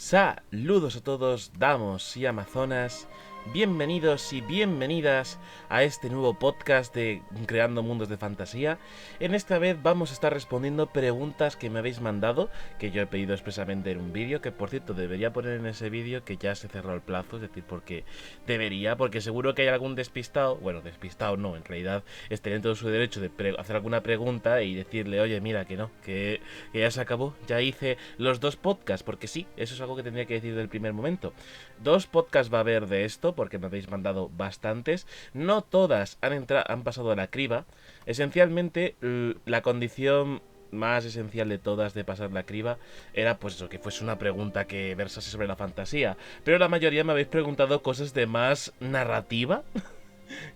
Saludos a todos, damos y amazonas. Bienvenidos y bienvenidas a este nuevo podcast de Creando Mundos de Fantasía. En esta vez vamos a estar respondiendo preguntas que me habéis mandado, que yo he pedido expresamente en un vídeo, que por cierto debería poner en ese vídeo que ya se cerró el plazo, es decir, porque seguro que hay algún despistado, bueno, despistado no, en realidad estaría en todo su derecho de hacer alguna pregunta y decirle, oye, mira, que no, que ya se acabó, ya hice los 2 podcasts, porque sí, eso es algo que tendría que decir desde el primer momento. 2 podcasts va a haber de esto, porque me habéis mandado bastantes. No todas han pasado a la criba. Esencialmente, la condición más esencial de todas de pasar la criba era pues eso, que fuese una pregunta que versase sobre la fantasía. Pero la mayoría me habéis preguntado cosas de más narrativa.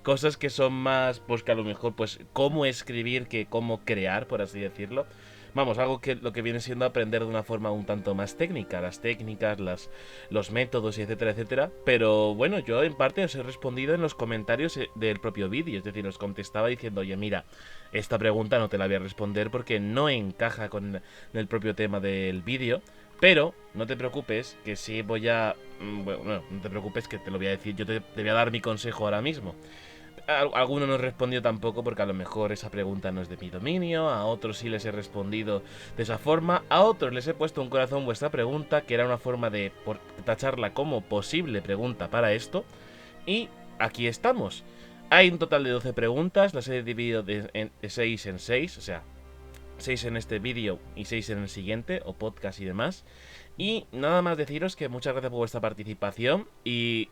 Cosas que son más, pues que a lo mejor, pues cómo escribir que cómo crear, por así decirlo. Vamos, algo que lo que viene siendo aprender de una forma un tanto más técnica, las técnicas, los métodos y etcétera, etcétera. Pero bueno, yo en parte os he respondido en los comentarios del propio vídeo, es decir, os contestaba diciendo, oye, mira, esta pregunta no te la voy a responder porque no encaja con el propio tema del vídeo. Pero no te preocupes, que sí voy a... Bueno, no te preocupes que te lo voy a decir, yo te voy a dar mi consejo ahora mismo. Alguno no respondió tampoco porque a lo mejor esa pregunta no es de mi dominio, a otros sí les he respondido de esa forma, a otros les he puesto un corazón vuestra pregunta, que era una forma de tacharla como posible pregunta para esto, y aquí estamos. Hay un total de 12 preguntas, las he dividido de 6 en 6, o sea, 6 en este vídeo y 6 en el siguiente, o podcast y demás. Y nada más deciros que muchas gracias por vuestra participación y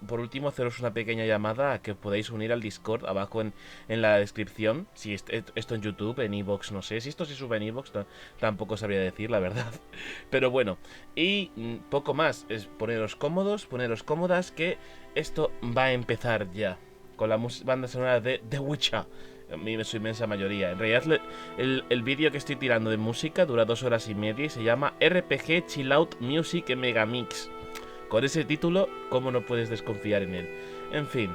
por último haceros una pequeña llamada a que os podáis unir al Discord abajo en la descripción. Si esto en YouTube, en iVoox, no sé. Si esto se sube en iVoox, tampoco sabría decir, la verdad. Pero bueno, y poco más. Es poneros cómodos, poneros cómodas, que esto va a empezar ya. Con la banda sonora de The Witcher. Su inmensa mayoría. En realidad el vídeo que estoy tirando de música dura 2 horas y media y se llama RPG Chill Out Music Megamix. Con ese título, ¿cómo no puedes desconfiar en él? En fin.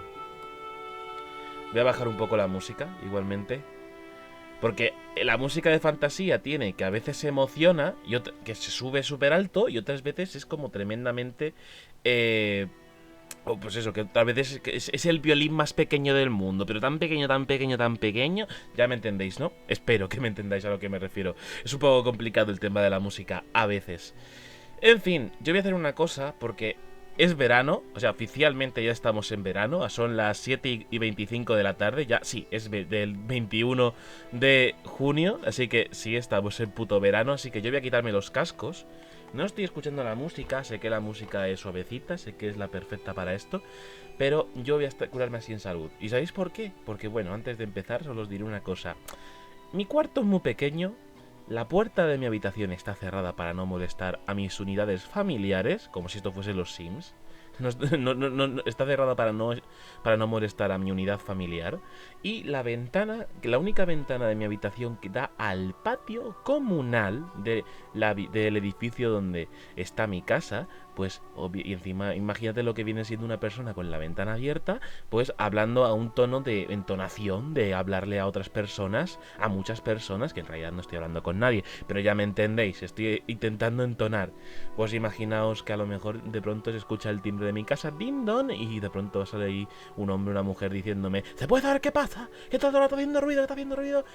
Voy a bajar un poco la música, igualmente. Porque la música de fantasía tiene que a veces se emociona, que se sube súper alto, y otras veces es como tremendamente... O pues eso, que tal vez es el violín más pequeño del mundo, pero tan pequeño, tan pequeño, tan pequeño. Ya me entendéis, ¿no? Espero que me entendáis a lo que me refiero. Es un poco complicado el tema de la música, a veces. En fin, yo voy a hacer una cosa porque es verano, o sea, oficialmente ya estamos en verano, son las 7:25 de la tarde, ya sí, es del 21 de junio, así que sí, estamos en puto verano, así que yo voy a quitarme los cascos. No estoy escuchando la música, sé que la música es suavecita, sé que es la perfecta para esto, pero yo voy a curarme así en salud. ¿Y sabéis por qué? Porque bueno, antes de empezar solo os diré una cosa. Mi cuarto es muy pequeño, la puerta de mi habitación está cerrada para no molestar a mis unidades familiares, como si esto fuese los Sims. Está cerrada para no molestar a mi unidad familiar. Y la única ventana de mi habitación que da al patio comunal del edificio donde está mi casa, pues, y encima imagínate lo que viene siendo una persona con la ventana abierta, pues hablando a un tono de entonación de hablarle a otras personas, a muchas personas, que en realidad no estoy hablando con nadie, pero ya me entendéis, estoy intentando entonar. Pues imaginaos que a lo mejor de pronto se escucha el timbre de mi casa, ding dong, y de pronto sale ahí un hombre o una mujer diciéndome, ¿se puede saber qué pasa? ¿Que todo está haciendo ruido? ¿Que está haciendo ruido?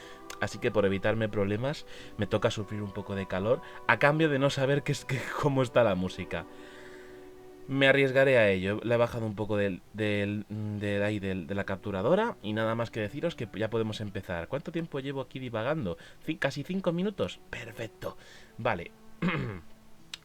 Así que por evitarme problemas me toca sufrir un poco de calor a cambio de no saber cómo está la música. Me arriesgaré a ello. Le he bajado un poco de la capturadora y nada más que deciros que ya podemos empezar. ¿Cuánto tiempo llevo aquí divagando? Casi 5 minutos. Perfecto. Vale.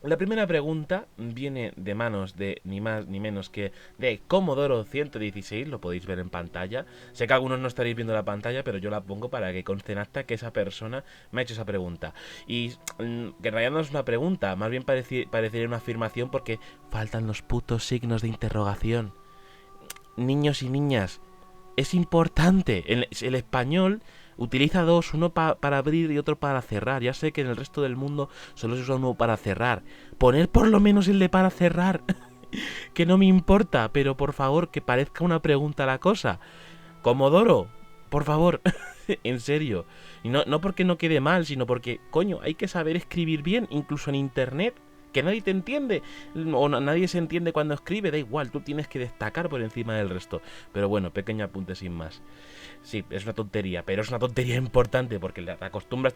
La primera pregunta viene de manos de ni más ni menos que de Commodoro 116, lo podéis ver en pantalla. Sé que algunos no estaréis viendo la pantalla, pero yo la pongo para que conste en acta que esa persona me ha hecho esa pregunta. Y que en realidad no es una pregunta, más bien parecería una afirmación porque faltan los putos signos de interrogación. Niños y niñas, es importante. El español utiliza dos, uno para abrir y otro para cerrar. Ya sé que en el resto del mundo solo se usa uno para cerrar. Poner por lo menos el de para cerrar. Que no me importa, pero por favor, que parezca una pregunta la cosa. Comodoro, por favor, en serio. Y no porque no quede mal, sino porque, coño, hay que saber escribir bien, incluso en internet. que nadie te entiende, o nadie se entiende cuando escribe, da igual, tú tienes que destacar por encima del resto. Pero bueno, pequeño apunte sin más. Sí, es una tontería, pero es una tontería importante porque te acostumbras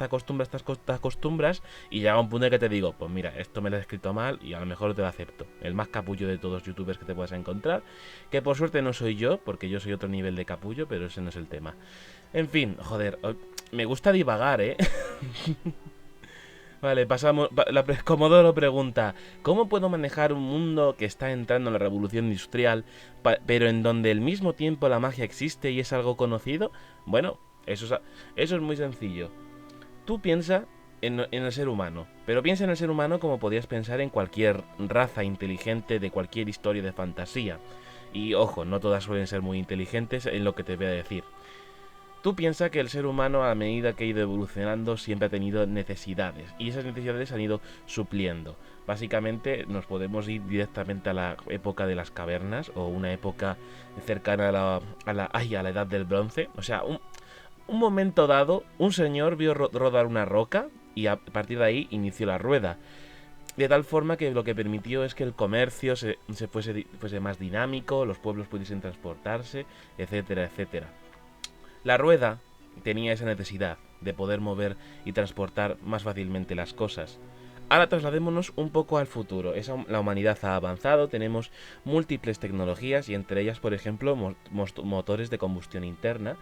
y llega un punto en que te digo, pues mira, esto me lo he escrito mal y a lo mejor te lo acepto. El más capullo de todos los youtubers que te puedas encontrar, que por suerte no soy yo, porque yo soy otro nivel de capullo, pero ese no es el tema. En fin, joder, me gusta divagar, ¿eh? Vale, pasamos. Comodoro pregunta: ¿cómo puedo manejar un mundo que está entrando en la revolución industrial, pero en donde al mismo tiempo la magia existe y es algo conocido? Bueno, eso es muy sencillo. Tú piensa en el ser humano, pero piensa en el ser humano como podrías pensar en cualquier raza inteligente de cualquier historia de fantasía. Y ojo, no todas suelen ser muy inteligentes en lo que te voy a decir. Tú piensas que el ser humano, a medida que ha ido evolucionando, siempre ha tenido necesidades, y esas necesidades han ido supliendo. Básicamente nos podemos ir directamente a la época de las cavernas, o una época cercana a la edad del bronce. O sea, un momento dado, un señor vio rodar una roca y a partir de ahí inició la rueda. De tal forma que lo que permitió es que el comercio fuese más dinámico, los pueblos pudiesen transportarse, etcétera, etcétera. La rueda tenía esa necesidad de poder mover y transportar más fácilmente las cosas. Ahora trasladémonos un poco al futuro. La humanidad ha avanzado, tenemos múltiples tecnologías y entre ellas, por ejemplo, motores de combustión interna,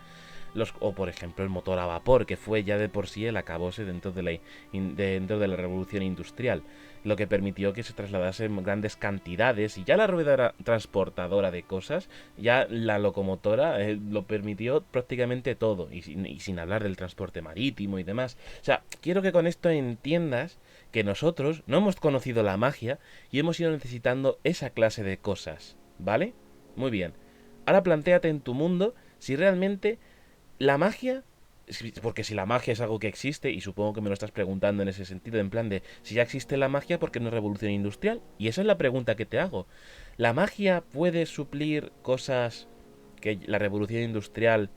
o por ejemplo el motor a vapor, que fue ya de por sí el acabose dentro de la revolución industrial, lo que permitió que se trasladasen grandes cantidades, y ya la rueda era transportadora de cosas, ya la locomotora lo permitió prácticamente todo, y sin hablar del transporte marítimo y demás. O sea, quiero que con esto entiendas que nosotros no hemos conocido la magia y hemos ido necesitando esa clase de cosas, ¿vale? Muy bien. Ahora plantéate en tu mundo si realmente la magia, porque si la magia es algo que existe, y supongo que me lo estás preguntando en ese sentido, en plan de si ya existe la magia, ¿por qué no es revolución industrial? Y esa es la pregunta que te hago. ¿La magia puede suplir cosas que la revolución industrial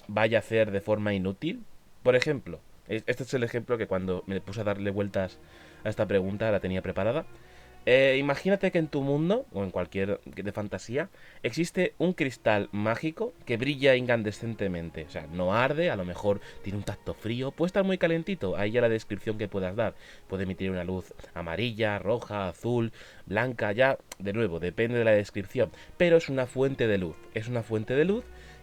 vaya a hacer de forma inútil? Por ejemplo, este es el ejemplo que cuando me puse a darle vueltas a esta pregunta la tenía preparada. Imagínate que en tu mundo, o en cualquier de fantasía, existe un cristal mágico que brilla incandescentemente. O sea, no arde, a lo mejor tiene un tacto frío, puede estar muy calentito, ahí ya la descripción que puedas dar. Puede emitir una luz amarilla, roja, azul, blanca, ya, de nuevo, depende de la descripción. Pero es una fuente de luz,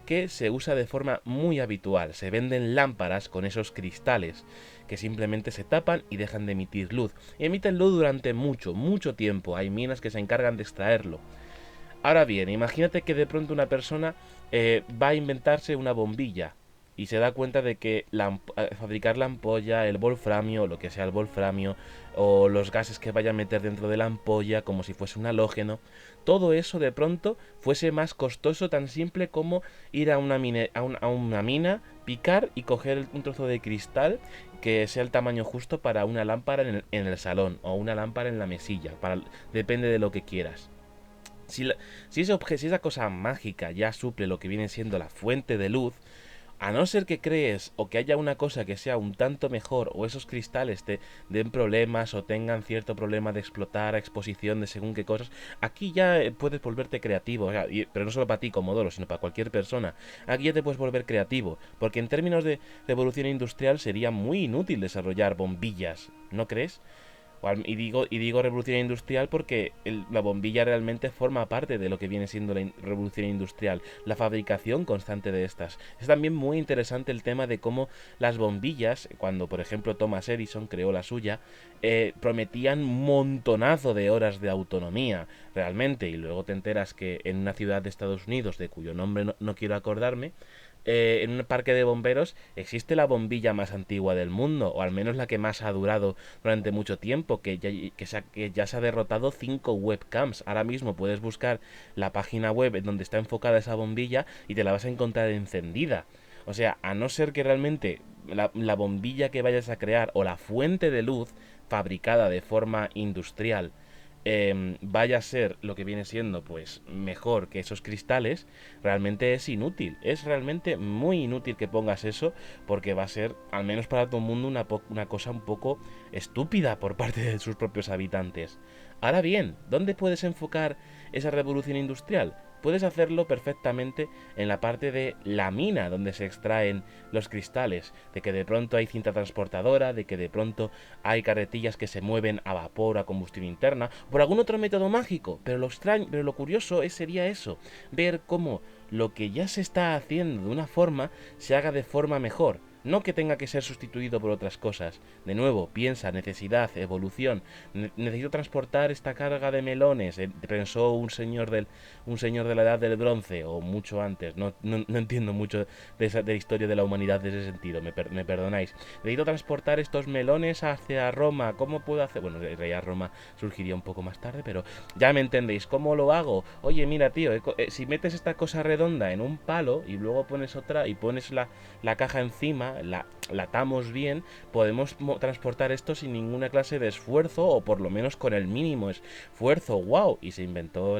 que se usa de forma muy habitual. Se venden lámparas con esos cristales que simplemente se tapan y dejan de emitir luz. Y emiten luz durante mucho, mucho tiempo. Hay minas que se encargan de extraerlo. Ahora bien, imagínate que de pronto una persona va a inventarse una bombilla y se da cuenta de que fabricar la ampolla, el wolframio, lo que sea el wolframio, o los gases que vaya a meter dentro de la ampolla, como si fuese un halógeno, todo eso de pronto fuese más costoso, tan simple como ir a una mina, picar y coger un trozo de cristal que sea el tamaño justo para una lámpara en el salón, o una lámpara en la mesilla, depende de lo que quieras. Si esa cosa mágica ya suple lo que viene siendo la fuente de luz, a no ser que crees o que haya una cosa que sea un tanto mejor, o esos cristales te den problemas o tengan cierto problema de explotar a exposición de según qué cosas, aquí ya puedes volverte creativo. O sea, pero no solo para ti, Comodoro, sino para cualquier persona. Aquí ya te puedes volver creativo, porque en términos de revolución industrial sería muy inútil desarrollar bombillas, ¿no crees? Y digo revolución industrial porque la bombilla realmente forma parte de lo que viene siendo la revolución industrial, la fabricación constante de estas. Es también muy interesante el tema de cómo las bombillas, cuando por ejemplo Thomas Edison creó la suya, prometían un montonazo de horas de autonomía, realmente, y luego te enteras que en una ciudad de Estados Unidos, de cuyo nombre no quiero acordarme, en un parque de bomberos existe la bombilla más antigua del mundo, o al menos la que más ha durado durante mucho tiempo, que ya se ha derrotado 5 webcams. Ahora mismo puedes buscar la página web en donde está enfocada esa bombilla y te la vas a encontrar encendida. O sea, a no ser que realmente la bombilla que vayas a crear o la fuente de luz fabricada de forma industrial vaya a ser lo que viene siendo pues mejor que esos cristales, realmente es inútil. Es realmente muy inútil que pongas eso, porque va a ser, al menos para todo el mundo, una cosa un poco estúpida por parte de sus propios habitantes. Ahora bien, ¿dónde puedes enfocar esa revolución industrial? Puedes hacerlo perfectamente en la parte de la mina, donde se extraen los cristales, de que de pronto hay cinta transportadora, de que de pronto hay carretillas que se mueven a vapor, a combustión interna, por algún otro método mágico. Pero lo extraño, pero lo curioso sería eso, ver cómo lo que ya se está haciendo de una forma se haga de forma mejor. No que tenga que ser sustituido por otras cosas. De nuevo, piensa, necesidad, evolución. Necesito transportar esta carga de melones. Pensó un señor de la edad del bronce, o mucho antes. No entiendo mucho de la historia de la humanidad de ese sentido, me perdonáis. Necesito transportar estos melones hacia Roma. ¿Cómo puedo hacer? Bueno, en realidad Roma surgiría un poco más tarde, pero ya me entendéis. ¿Cómo lo hago? Oye, mira, tío, si metes esta cosa redonda en un palo y luego pones otra y pones la caja encima, la atamos bien, podemos transportar esto sin ninguna clase de esfuerzo, o por lo menos con el mínimo esfuerzo. ¡Wow! Y se inventó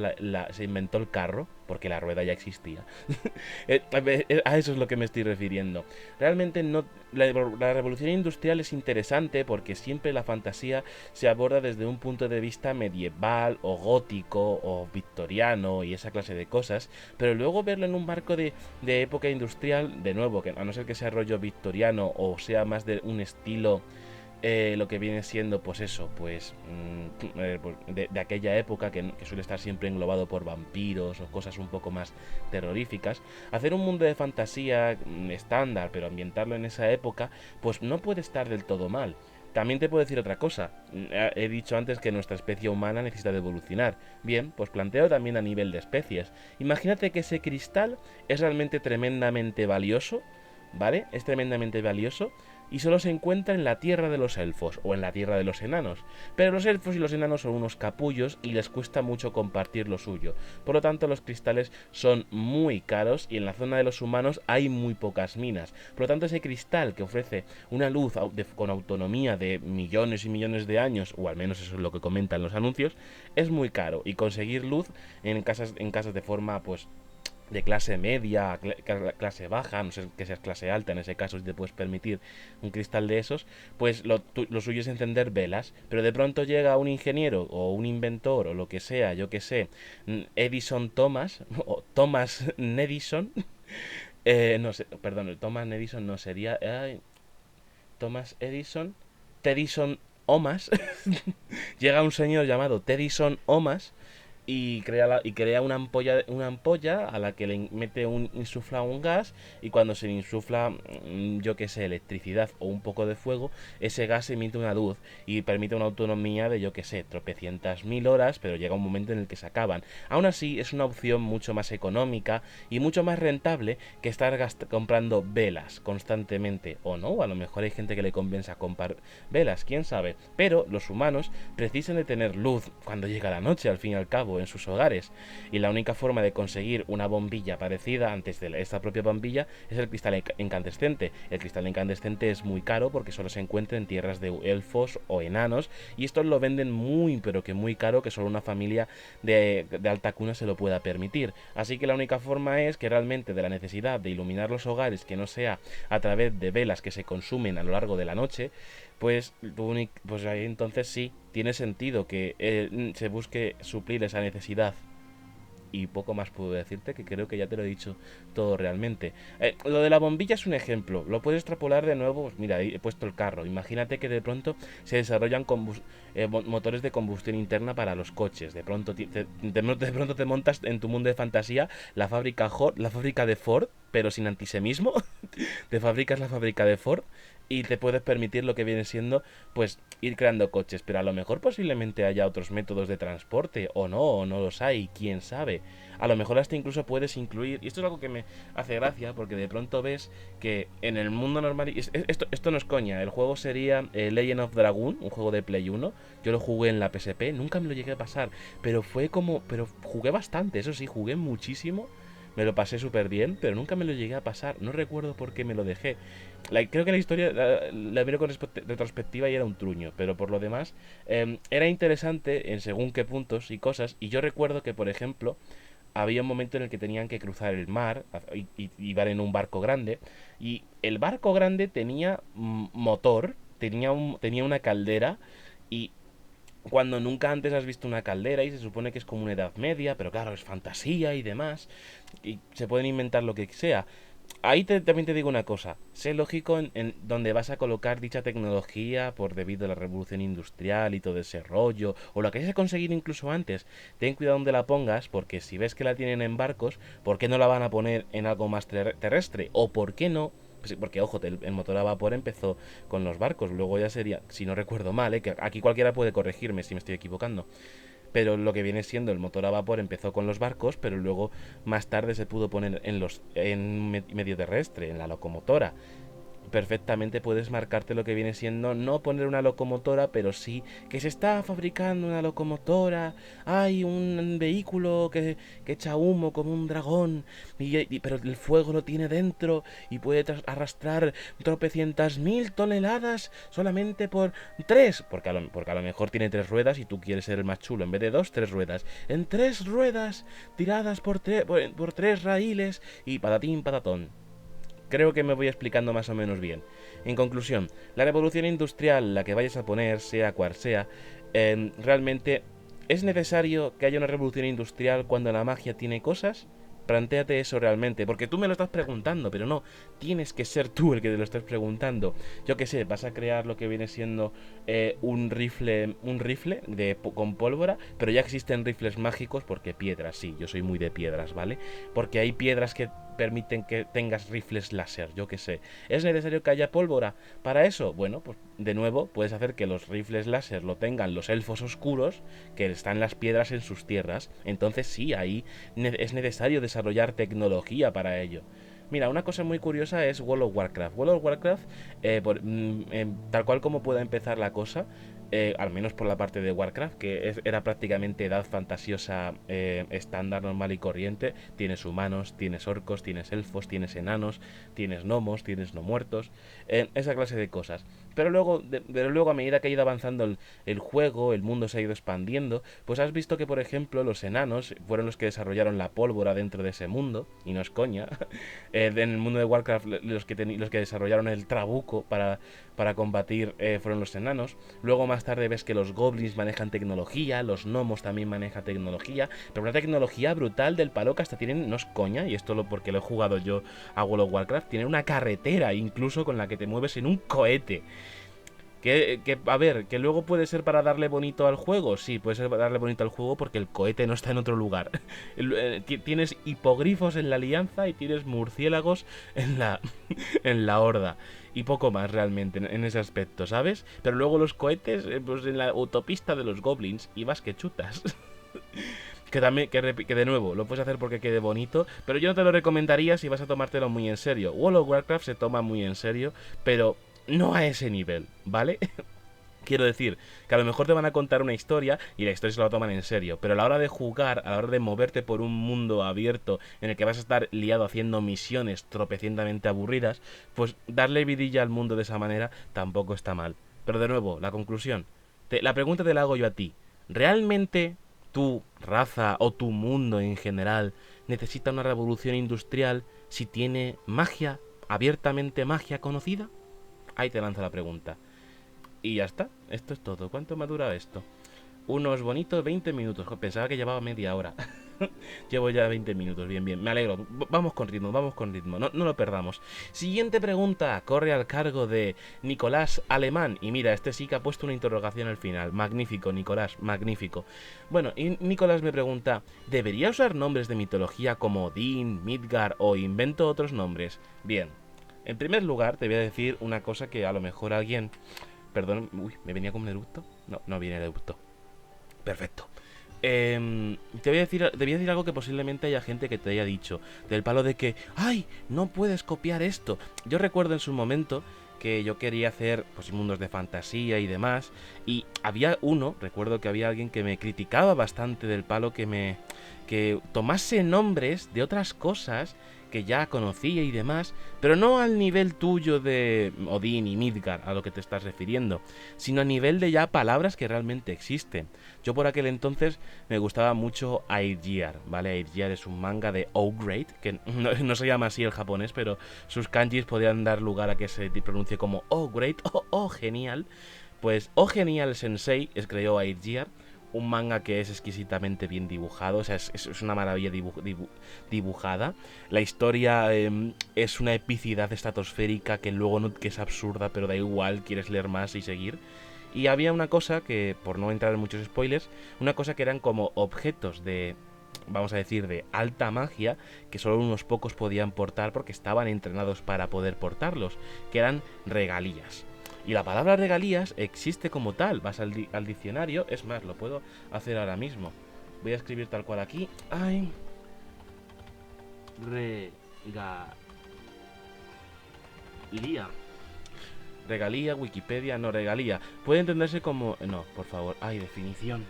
se inventó el carro, porque la rueda ya existía. A eso es lo que me estoy refiriendo. Realmente no, la revolución industrial es interesante porque siempre la fantasía se aborda desde un punto de vista medieval o gótico o victoriano y esa clase de cosas, pero luego verlo en un marco de época industrial, de nuevo, que a no ser que sea rollo victoriano o sea más de un estilo, lo que viene siendo pues eso, pues de aquella época que suele estar siempre englobado por vampiros o cosas un poco más terroríficas. Hacer un mundo de fantasía estándar pero ambientarlo en esa época, pues no puede estar del todo mal. También te puedo decir otra cosa. He dicho antes que nuestra especie humana necesita de evolucionar. Bien, pues planteo también a nivel de especies. Imagínate que ese cristal es realmente tremendamente valioso, ¿vale? Es tremendamente valioso y solo se encuentra en la tierra de los elfos o en la tierra de los enanos. Pero los elfos y los enanos son unos capullos y les cuesta mucho compartir lo suyo. Por lo tanto, los cristales son muy caros y en la zona de los humanos hay muy pocas minas. Por lo tanto, ese cristal que ofrece una luz con autonomía de millones y millones de años, o al menos eso es lo que comentan los anuncios, es muy caro. Y conseguir luz en casas de forma, pues, de clase media, clase baja, no sé que seas clase alta, en ese caso si te puedes permitir un cristal de esos, pues lo suyo es encender velas, pero de pronto llega un ingeniero o un inventor o lo que sea, yo que sé, Edison Thomas, o Thomas Edison, no sé, perdón, Thomas Edison no sería, Thomas Edison, Tedison Omas, llega un señor llamado Tedison Omas y crea una ampolla a la que le insufla un gas, y cuando se le insufla, yo que sé, electricidad o un poco de fuego, ese gas emite una luz y permite una autonomía de, yo que sé, tropecientas mil horas, pero llega un momento en el que se acaban. Aún así, es una opción mucho más económica y mucho más rentable que estar comprando velas constantemente, o no, a lo mejor hay gente que le compensa comprar velas, quién sabe, pero los humanos precisan de tener luz cuando llega la noche, al fin y al cabo, en sus hogares, y la única forma de conseguir una bombilla parecida antes de esta propia bombilla es el cristal incandescente. El cristal incandescente es muy caro porque solo se encuentra en tierras de elfos o enanos, y estos lo venden muy pero que muy caro, que solo una familia de alta cuna se lo pueda permitir. Así que la única forma es que realmente, de la necesidad de iluminar los hogares, que no sea a través de velas que se consumen a lo largo de la noche, pues ahí entonces sí tiene sentido que se busque suplir esa necesidad. Y poco más puedo decirte, que creo que ya te lo he dicho todo realmente. Lo de la bombilla es un ejemplo. Lo puedes extrapolar de nuevo. Pues mira, he puesto el carro. Imagínate que de pronto se desarrollan motores de combustión interna para los coches. De pronto te montas en tu mundo de fantasía la fábrica de Ford, pero sin antisemismo. Te fabricas la fábrica de Ford y te puedes permitir lo que viene siendo, pues, ir creando coches. Pero a lo mejor posiblemente haya otros métodos de transporte, o no los hay, quién sabe. A lo mejor hasta incluso puedes incluir, y esto es algo que me hace gracia, porque de pronto ves que en el mundo normal, esto no es coña, el juego sería Legend of Dragoon, un juego de Play 1. Yo lo jugué en la PSP, nunca me lo llegué a pasar, pero jugué bastante, eso sí, jugué muchísimo. me lo pasé súper bien, pero nunca me lo llegué a pasar. No recuerdo por qué me lo dejé. Creo que la historia la miro con retrospectiva y era un truño, pero por lo demás era interesante en según qué puntos y cosas. Y yo recuerdo que, por ejemplo, había un momento en el que tenían que cruzar el mar y iban en un barco grande. Y el barco grande tenía motor, tenía una caldera. Y cuando nunca antes has visto una caldera y se supone que es como una edad media, pero claro, es fantasía y demás, y se pueden inventar lo que sea. Ahí también te digo una cosa, sé lógico en dónde vas a colocar dicha tecnología por debido a la revolución industrial y todo ese rollo, o lo que hayas conseguido incluso antes. Ten cuidado donde la pongas, porque si ves que la tienen en barcos, ¿por qué no la van a poner en algo más terrestre? ¿O por qué no? Pues porque, ojo, el motor a vapor empezó con los barcos, luego ya sería, si no recuerdo mal, que aquí cualquiera puede corregirme si me estoy equivocando, pero lo que viene siendo el motor a vapor empezó con los barcos, pero luego más tarde se pudo poner en medio terrestre, en la locomotora. Perfectamente puedes marcarte lo que viene siendo no poner una locomotora, pero sí que se está fabricando una locomotora, hay un vehículo que echa humo como un dragón, pero el fuego lo tiene dentro y puede arrastrar tropecientas mil toneladas solamente por tres, porque a lo mejor tiene tres ruedas y tú quieres ser el más chulo, en vez de dos, tres ruedas, en tres ruedas tiradas por tres raíles y patatín patatón. Creo que me voy explicando más o menos bien. En conclusión, la revolución industrial, la que vayas a poner, sea cual sea, realmente es necesario que haya una revolución industrial cuando la magia tiene cosas. Plantéate eso realmente, porque tú me lo estás preguntando, pero no, tienes que ser tú el que te lo estés preguntando. Yo qué sé, vas a crear lo que viene siendo un rifle con pólvora, pero ya existen rifles mágicos porque piedras, sí, yo soy muy de piedras, ¿vale? Porque hay piedras que permiten que tengas rifles láser, yo qué sé. ¿Es necesario que haya pólvora para eso? Bueno, pues de nuevo puedes hacer que los rifles láser lo tengan los elfos oscuros, que están las piedras en sus tierras. Entonces sí, ahí es necesario desarrollar tecnología para ello. Mira, una cosa muy curiosa es World of Warcraft. World of Warcraft, tal cual como pueda empezar la cosa, al menos por la parte de Warcraft, que era prácticamente edad fantasiosa estándar, normal y corriente. Tienes humanos, tienes orcos, tienes elfos, tienes enanos, tienes gnomos, tienes no muertos, esa clase de cosas. Pero luego a medida que ha ido avanzando el juego, el mundo se ha ido expandiendo, pues has visto que, por ejemplo, los enanos fueron los que desarrollaron la pólvora dentro de ese mundo, y no es coña. En el mundo de Warcraft los que desarrollaron el trabuco para combatir fueron los enanos. Luego más tarde ves que los goblins manejan tecnología, los gnomos también manejan tecnología, pero una tecnología brutal del palo que hasta tienen, no es coña, y esto porque lo he jugado yo a World of Warcraft, tienen una carretera incluso con la que te mueves en un cohete. A ver, que luego puede ser para darle bonito al juego. Sí, puede ser para darle bonito al juego porque el cohete no está en otro lugar. Tienes hipogrifos en la Alianza y tienes murciélagos en la, en la Horda. Y poco más realmente en ese aspecto, ¿sabes? Pero luego los cohetes, pues en la autopista de los goblins, y vas que chutas. Que también, que de nuevo, lo puedes hacer porque quede bonito, pero yo no te lo recomendaría si vas a tomártelo muy en serio. World of Warcraft se toma muy en serio, pero no a ese nivel, ¿vale? Quiero decir, que a lo mejor te van a contar una historia y la historia se la toman en serio, pero a la hora de jugar, a la hora de moverte por un mundo abierto en el que vas a estar liado haciendo misiones tropecientamente aburridas, pues darle vidilla al mundo de esa manera tampoco está mal. Pero de nuevo, la conclusión. La pregunta te la hago yo a ti. ¿Realmente tu raza o tu mundo en general necesita una revolución industrial si tiene magia, abiertamente magia conocida? Ahí te lanzo la pregunta. Y ya está, esto es todo. ¿Cuánto me ha durado esto? Unos bonitos 20 minutos. Pensaba que llevaba media hora. Llevo ya 20 minutos, bien, bien. Me alegro. Vamos con ritmo, vamos con ritmo. No lo perdamos. Siguiente pregunta. Corre al cargo de Nicolás Alemán. Y mira, este sí que ha puesto una interrogación al final. Magnífico, Nicolás, magnífico. Bueno, y Nicolás me pregunta: ¿debería usar nombres de mitología como Odín, Midgard o invento otros nombres? Bien. En primer lugar, te voy a decir una cosa que a lo mejor alguien... Perdón, uy, ¿me venía como un eructo? No, no viene el eructo. Perfecto. Te voy a decir algo que posiblemente haya gente que te haya dicho. Del palo de que, ¡ay! No puedes copiar esto. Yo recuerdo en su momento que yo quería hacer pues mundos de fantasía y demás, y recuerdo que había alguien que me criticaba bastante del palo que tomase nombres de otras cosas que ya conocía y demás, pero no al nivel tuyo de Odín y Midgard, a lo que te estás refiriendo, sino a nivel de ya palabras que realmente existen. Yo por aquel entonces me gustaba mucho Aegir, ¿vale? Aegir es un manga de O-Great, que no se llama así el japonés, pero sus kanjis podían dar lugar a que se pronuncie como O-Great o Genial. Pues O Genial Sensei creó Aegir, un manga que es exquisitamente bien dibujado, o sea, es una maravilla dibujada. La historia es una epicidad estratosférica que luego que es absurda, pero da igual, quieres leer más y seguir. Y había una cosa que, por no entrar en muchos spoilers, una cosa que eran como objetos vamos a decir, de alta magia, que solo unos pocos podían portar porque estaban entrenados para poder portarlos, que eran regalías. Y la palabra regalías existe como tal, vas al diccionario, es más, lo puedo hacer ahora mismo. Voy a escribir tal cual aquí. Ay. Regalía. Regalía, Wikipedia, no, regalía. Puede entenderse como... No, por favor. Ay, definición.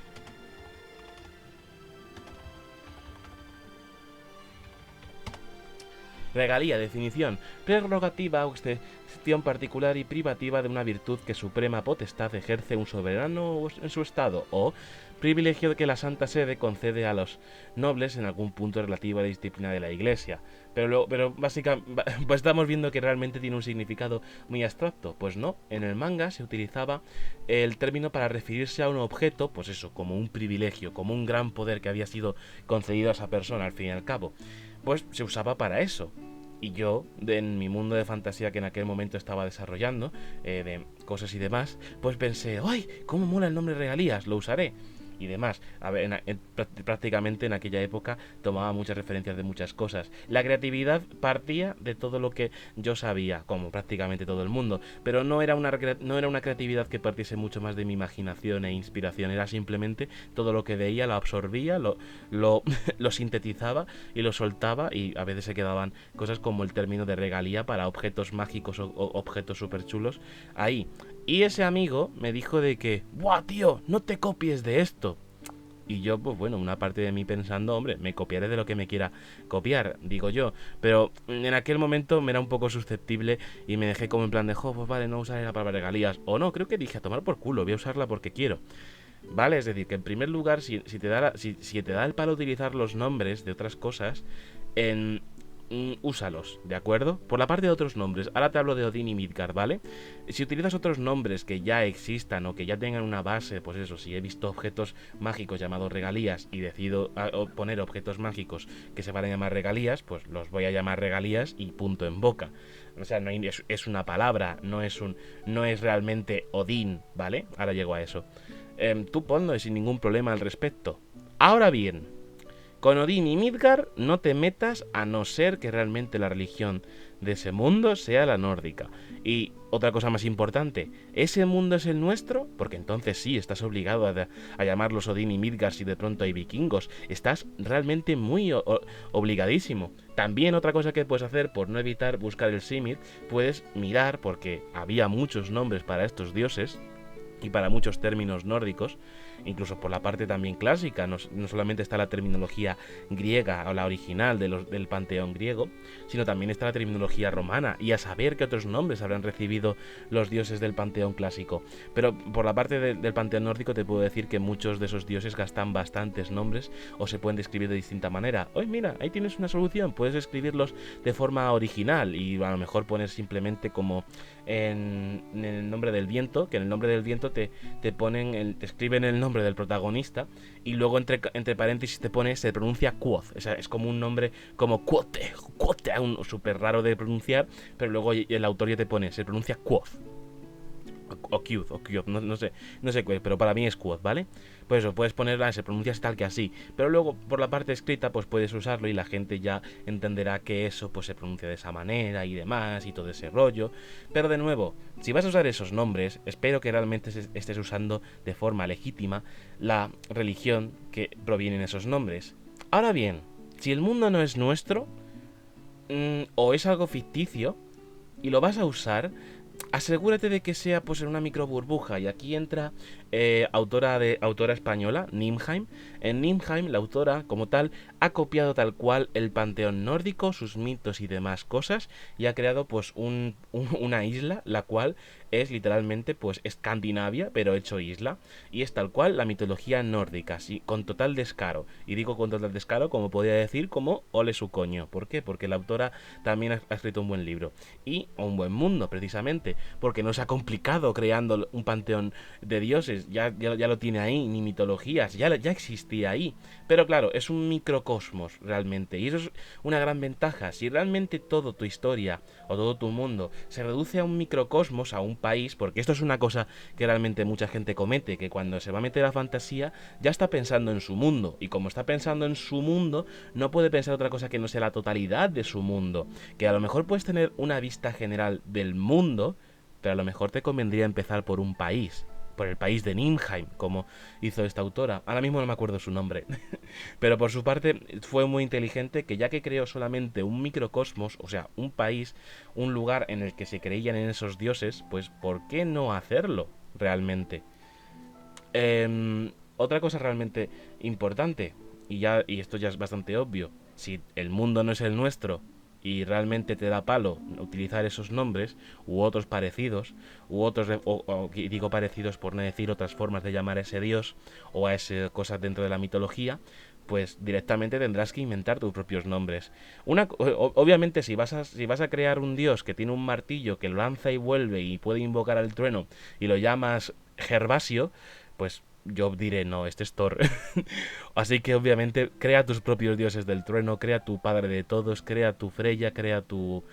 Regalía, definición. Prerrogativa o excepción particular y privativa de una virtud que suprema potestad ejerce un soberano en su estado, o privilegio que la Santa Sede concede a los nobles en algún punto relativo a la disciplina de la Iglesia. Pero básicamente pues estamos viendo que realmente tiene un significado muy abstracto. Pues no, en el manga se utilizaba el término para referirse a un objeto, pues eso, como un privilegio, como un gran poder que había sido concedido a esa persona al fin y al cabo. Pues se usaba para eso. Y yo, en mi mundo de fantasía que en aquel momento estaba desarrollando, de cosas y demás, pues pensé, ¡ay! ¿Cómo mola el nombre regalías? Lo usaré. Y demás. A ver, prácticamente en aquella época tomaba muchas referencias de muchas cosas. La creatividad partía de todo lo que yo sabía, como prácticamente todo el mundo, pero no era una creatividad que partiese mucho más de mi imaginación e inspiración, era simplemente todo lo que veía, lo absorbía, lo sintetizaba y lo soltaba, y a veces se quedaban cosas como el término de regalía para objetos mágicos o objetos súper chulos ahí. Y ese amigo me dijo de que, ¡buah, tío! No te copies de esto. Y yo, pues bueno, una parte de mí pensando, hombre, me copiaré de lo que me quiera copiar, digo yo. Pero en aquel momento me era un poco susceptible y me dejé como en plan de, pues vale, no usaré la palabra regalías. O no, creo que dije, a tomar por culo, voy a usarla porque quiero. ¿Vale? Es decir, que en primer lugar, si te da el palo utilizar los nombres de otras cosas, úsalos, ¿de acuerdo? Por la parte de otros nombres, ahora te hablo de Odín y Midgard, ¿vale? Si utilizas otros nombres que ya existan o que ya tengan una base, pues eso, si he visto objetos mágicos llamados regalías y decido poner objetos mágicos que se van a llamar regalías, pues los voy a llamar regalías y punto en boca. O sea, es una palabra, no es realmente Odín, ¿vale? Ahora llego a eso. Tú ponlo sin ningún problema al respecto. Ahora bien, con Odín y Midgard no te metas a no ser que realmente la religión de ese mundo sea la nórdica. Y otra cosa más importante, ¿ese mundo es el nuestro? Porque entonces sí, estás obligado a llamarlos Odín y Midgard si de pronto hay vikingos. Estás realmente muy obligadísimo. También otra cosa que puedes hacer, por no evitar buscar el símil, puedes mirar, porque había muchos nombres para estos dioses y para muchos términos nórdicos, incluso por la parte también clásica, no solamente está la terminología griega o la original del panteón griego, sino también está la terminología romana, y a saber qué otros nombres habrán recibido los dioses del panteón clásico. Pero por la parte del panteón nórdico te puedo decir que muchos de esos dioses gastan bastantes nombres o se pueden describir de distinta manera. Oye, mira, ahí tienes una solución, puedes escribirlos de forma original y a lo mejor poner simplemente como en el nombre del viento, que en el nombre del viento te escriben el nombre del protagonista y luego entre paréntesis se pronuncia Quoth. O sea, es como un nombre como Quote, un súper raro de pronunciar, pero luego el autor ya te pone, se pronuncia Quoth. O Qth, no sé qué, pero para mí es Quoth, ¿vale? Pues eso, puedes ponerla, se pronuncia tal que así, pero luego por la parte escrita pues puedes usarlo y la gente ya entenderá que eso pues se pronuncia de esa manera y demás y todo ese rollo. Pero de nuevo, si vas a usar esos nombres, espero que realmente estés usando de forma legítima la religión que provienen esos nombres. Ahora bien, si el mundo no es nuestro, o es algo ficticio y lo vas a usar, asegúrate de que sea pues en una micro burbuja. Y aquí entra autora española, Nimheim. En Nimheim, la autora, como tal, ha copiado tal cual el panteón nórdico, sus mitos y demás cosas, y ha creado pues una isla, la cual es literalmente pues Escandinavia, pero hecho isla. Y es tal cual la mitología nórdica, sí, con total descaro. Y digo con total descaro, como podría decir, como ole su coño. ¿Por qué? Porque la autora también ha escrito un buen libro. Y un buen mundo, precisamente. Porque no se ha complicado creando un panteón de dioses. Ya lo tiene ahí, ni mitologías. Ya existía ahí. Pero claro, es un microcosmos realmente. Y eso es una gran ventaja. Si realmente toda tu historia o todo tu mundo se reduce a un microcosmos, a un país, porque esto es una cosa que realmente mucha gente comete, que cuando se va a meter a fantasía ya está pensando en su mundo. Y como está pensando en su mundo, no puede pensar otra cosa que no sea la totalidad de su mundo. Que a lo mejor puedes tener una vista general del mundo, pero a lo mejor te convendría empezar por un país. Por el país de Nimheim, como hizo esta autora. Ahora mismo no me acuerdo su nombre. Pero por su parte fue muy inteligente, que ya que creó solamente un microcosmos, o sea, un país, un lugar en el que se creían en esos dioses, pues ¿por qué no hacerlo realmente? Otra cosa realmente importante, y esto ya es bastante obvio, si el mundo no es el nuestro y realmente te da palo utilizar esos nombres u otros parecidos, y digo parecidos por no decir otras formas de llamar a ese dios o a esas cosas dentro de la mitología, pues directamente tendrás que inventar tus propios nombres. Obviamente si vas a crear un dios que tiene un martillo que lo lanza y vuelve y puede invocar al trueno y lo llamas Gervasio, pues yo diré, no, este es Thor. Así que obviamente crea tus propios dioses del trueno, crea tu padre de todos, crea tu Freya, crea tu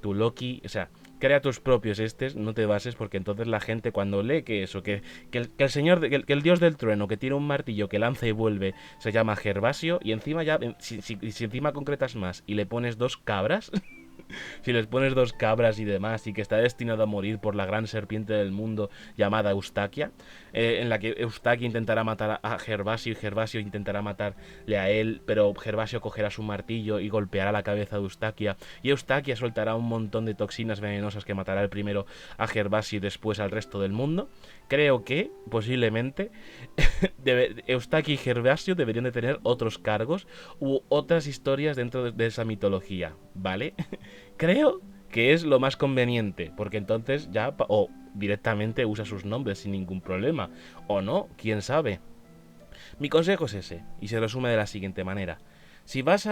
Loki, o sea, crea tus propios no te bases, porque entonces la gente cuando lee que el señor, que el dios del trueno, que tiene un martillo que lanza y vuelve, se llama Gervasio, y encima ya, si encima concretas más y le pones dos cabras, si les pones dos cabras y demás, y que está destinado a morir por la gran serpiente del mundo llamada Eustaquia, en la que Eustaquia intentará matar a Gervasio y Gervasio intentará matarle a él, pero Gervasio cogerá su martillo y golpeará la cabeza de Eustaquia, y Eustaquia soltará un montón de toxinas venenosas que matará el primero a Gervasio y después al resto del mundo. Creo que, posiblemente, Eustaquia y Gervasio deberían de tener otros cargos u otras historias dentro de esa mitología, ¿vale? Creo que es lo más conveniente, porque entonces ya o directamente usa sus nombres sin ningún problema, o no, quién sabe. Mi consejo es ese, y se resume de la siguiente manera. Si vas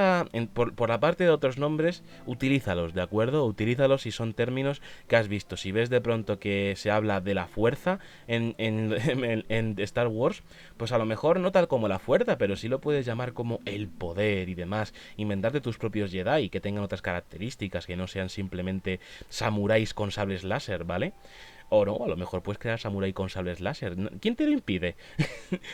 por la parte de otros nombres, utilízalos, ¿de acuerdo? Utilízalos si son términos que has visto. Si ves de pronto que se habla de la fuerza en Star Wars, pues a lo mejor no tal como la fuerza, pero sí lo puedes llamar como el poder y demás. Inventarte tus propios Jedi que tengan otras características, que no sean simplemente samuráis con sables láser, ¿vale? O no, a lo mejor puedes crear samurái con sables láser. ¿Quién te lo impide?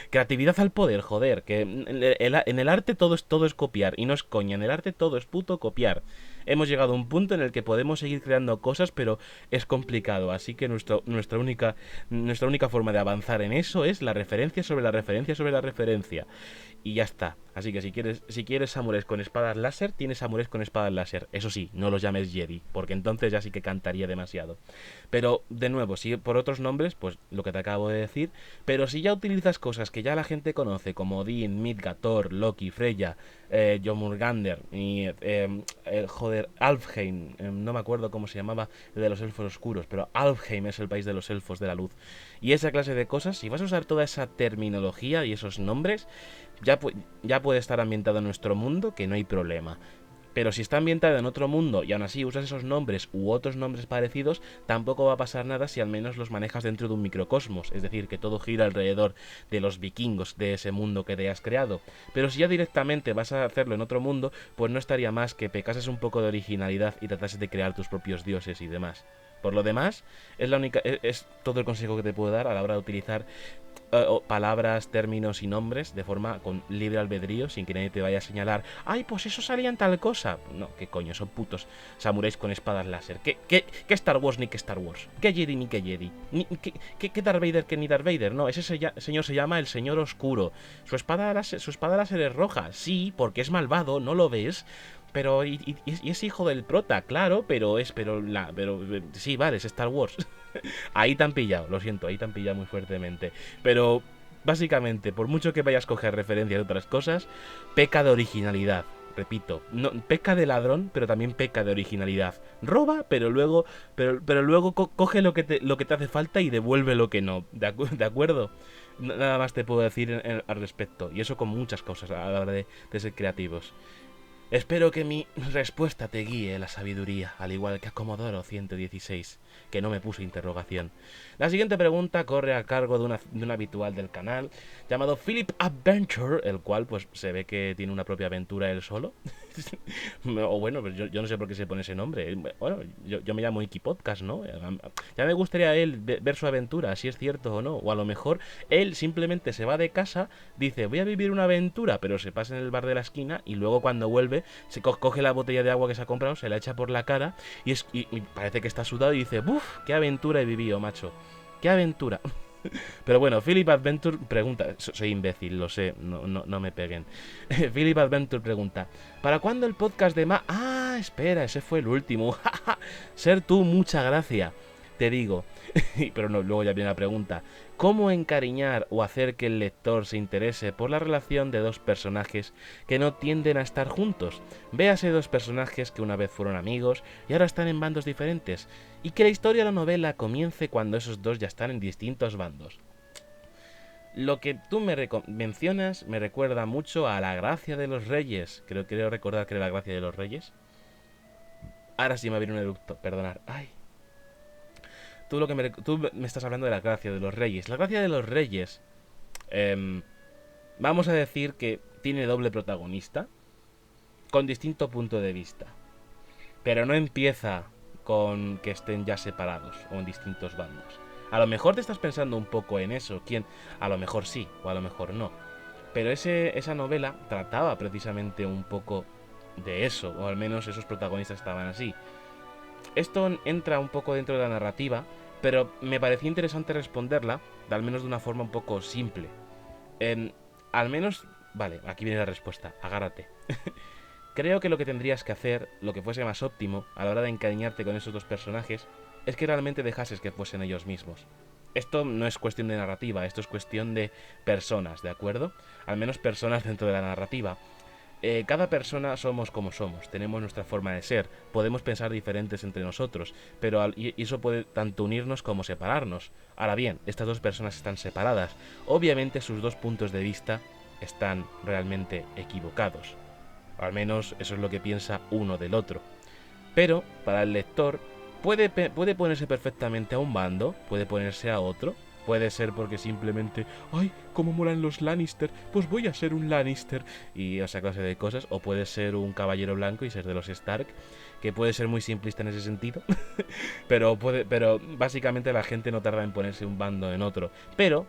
Creatividad al poder, joder. Que en el arte todo es copiar. Y no es coña, en el arte todo es puto copiar. Hemos llegado a un punto en el que podemos seguir creando cosas, pero es complicado. Así que nuestra única forma de avanzar en eso es la referencia sobre la referencia sobre la referencia. Y ya está. Así que si quieres samuráis con espadas láser, tienes samuráis con espadas láser. Eso sí, no los llames Jedi, porque entonces ya sí que cantaría demasiado. Pero, de nuevo, si por otros nombres, pues lo que te acabo de decir. Pero si ya utilizas cosas que ya la gente conoce, como Odin, Midgard, Thor, Loki, Freya, Jormungandr y, joder, Alfheim, no me acuerdo cómo se llamaba el de los elfos oscuros, pero Alfheim es el país de los elfos de la luz. Y esa clase de cosas, si vas a usar toda esa terminología y esos nombres, ya puede estar ambientado en nuestro mundo, que no hay problema. Pero si está ambientada en otro mundo y aún así usas esos nombres u otros nombres parecidos, tampoco va a pasar nada si al menos los manejas dentro de un microcosmos, es decir, que todo gira alrededor de los vikingos, de ese mundo que te has creado. Pero si ya directamente vas a hacerlo en otro mundo, pues no estaría más que pecases un poco de originalidad y tratases de crear tus propios dioses y demás. Por lo demás, es todo el consejo que te puedo dar a la hora de utilizar palabras, términos y nombres de forma con libre albedrío, sin que nadie te vaya a señalar, ay, pues eso salía en tal cosa. No, qué coño, son putos samuráis con espadas láser. ¿Qué Star Wars ni qué Star Wars? ¿Qué Jedi ni qué Jedi? ¿Qué Darth Vader que ni Darth Vader? No, ese señor se llama el Señor Oscuro. Su espada láser es roja, sí, porque es malvado, ¿no lo ves? pero y es hijo del prota, claro, pero sí, vale, es Star Wars. Ahí te han pillado, lo siento, ahí te han pillado muy fuertemente. Pero básicamente, por mucho que vayas a coger referencias de otras cosas, peca de originalidad. Repito, no, peca de ladrón, pero también peca de originalidad. Roba, pero luego coge lo que te hace falta y devuelve lo que no. ¿De acuerdo? Nada más te puedo decir al respecto. Y eso con muchas cosas a la hora de ser creativos. Espero que mi respuesta te guíe la sabiduría, al igual que a Comodoro 116, que no me puso interrogación. La siguiente pregunta corre a cargo de un habitual del canal, llamado Philip Adventure, el cual pues se ve que tiene una propia aventura él solo. O bueno, pues yo no sé por qué se pone ese nombre. Bueno, yo me llamo Iki Podcast, ¿no? Ya me gustaría él ver su aventura, si es cierto o no. O a lo mejor él simplemente se va de casa, dice, voy a vivir una aventura, pero se pasa en el bar de la esquina y luego cuando vuelve se coge la botella de agua que se ha comprado, se la echa por la cara y parece que está sudado y dice, ¡buf! ¡Qué aventura he vivido, macho! ¡Qué aventura! Pero bueno, Philip Adventure pregunta, soy imbécil, lo sé, no me peguen. Philip Adventure pregunta, ¿para cuándo el podcast de Ah, espera, ese fue el último. Ser tú, mucha gracia. Te digo, pero no, luego ya viene la pregunta, ¿cómo encariñar o hacer que el lector se interese por la relación de dos personajes que no tienden a estar juntos? Véase dos personajes que una vez fueron amigos y ahora están en bandos diferentes, y que la historia de la novela comience cuando esos dos ya están en distintos bandos. Lo que tú mencionas me recuerda mucho a La Gracia de los Reyes. Creo recordar que era La Gracia de los Reyes. Ahora sí me ha venido un eructo, perdonad. Ay. Tú me estás hablando de La Gracia de los Reyes. La Gracia de los Reyes, vamos a decir que tiene doble protagonista, con distinto punto de vista. Pero no empieza con que estén ya separados o en distintos bandos. A lo mejor te estás pensando un poco en eso. A lo mejor sí, o a lo mejor no. Pero esa novela trataba precisamente un poco de eso, o al menos esos protagonistas estaban así. Esto entra un poco dentro de la narrativa, pero me parecía interesante responderla, al menos de una forma un poco simple. Al menos... Vale, aquí viene la respuesta, agárrate. Creo que lo que tendrías que hacer, lo que fuese más óptimo a la hora de encariñarte con esos dos personajes, es que realmente dejases que fuesen ellos mismos. Esto no es cuestión de narrativa, esto es cuestión de personas, ¿de acuerdo? Al menos personas dentro de la narrativa. Cada persona somos como somos, tenemos nuestra forma de ser, podemos pensar diferentes entre nosotros, pero y eso puede tanto unirnos como separarnos. Ahora bien, estas dos personas están separadas, obviamente sus dos puntos de vista están realmente equivocados, al menos eso es lo que piensa uno del otro. Pero, para el lector, puede ponerse perfectamente a un bando, puede ponerse a otro. Puede ser porque simplemente, ¡ay, cómo molan los Lannister! Pues voy a ser un Lannister. Y esa clase de cosas. O puede ser un caballero blanco y ser de los Stark, que puede ser muy simplista en ese sentido. pero básicamente la gente no tarda en ponerse un bando en otro. Pero,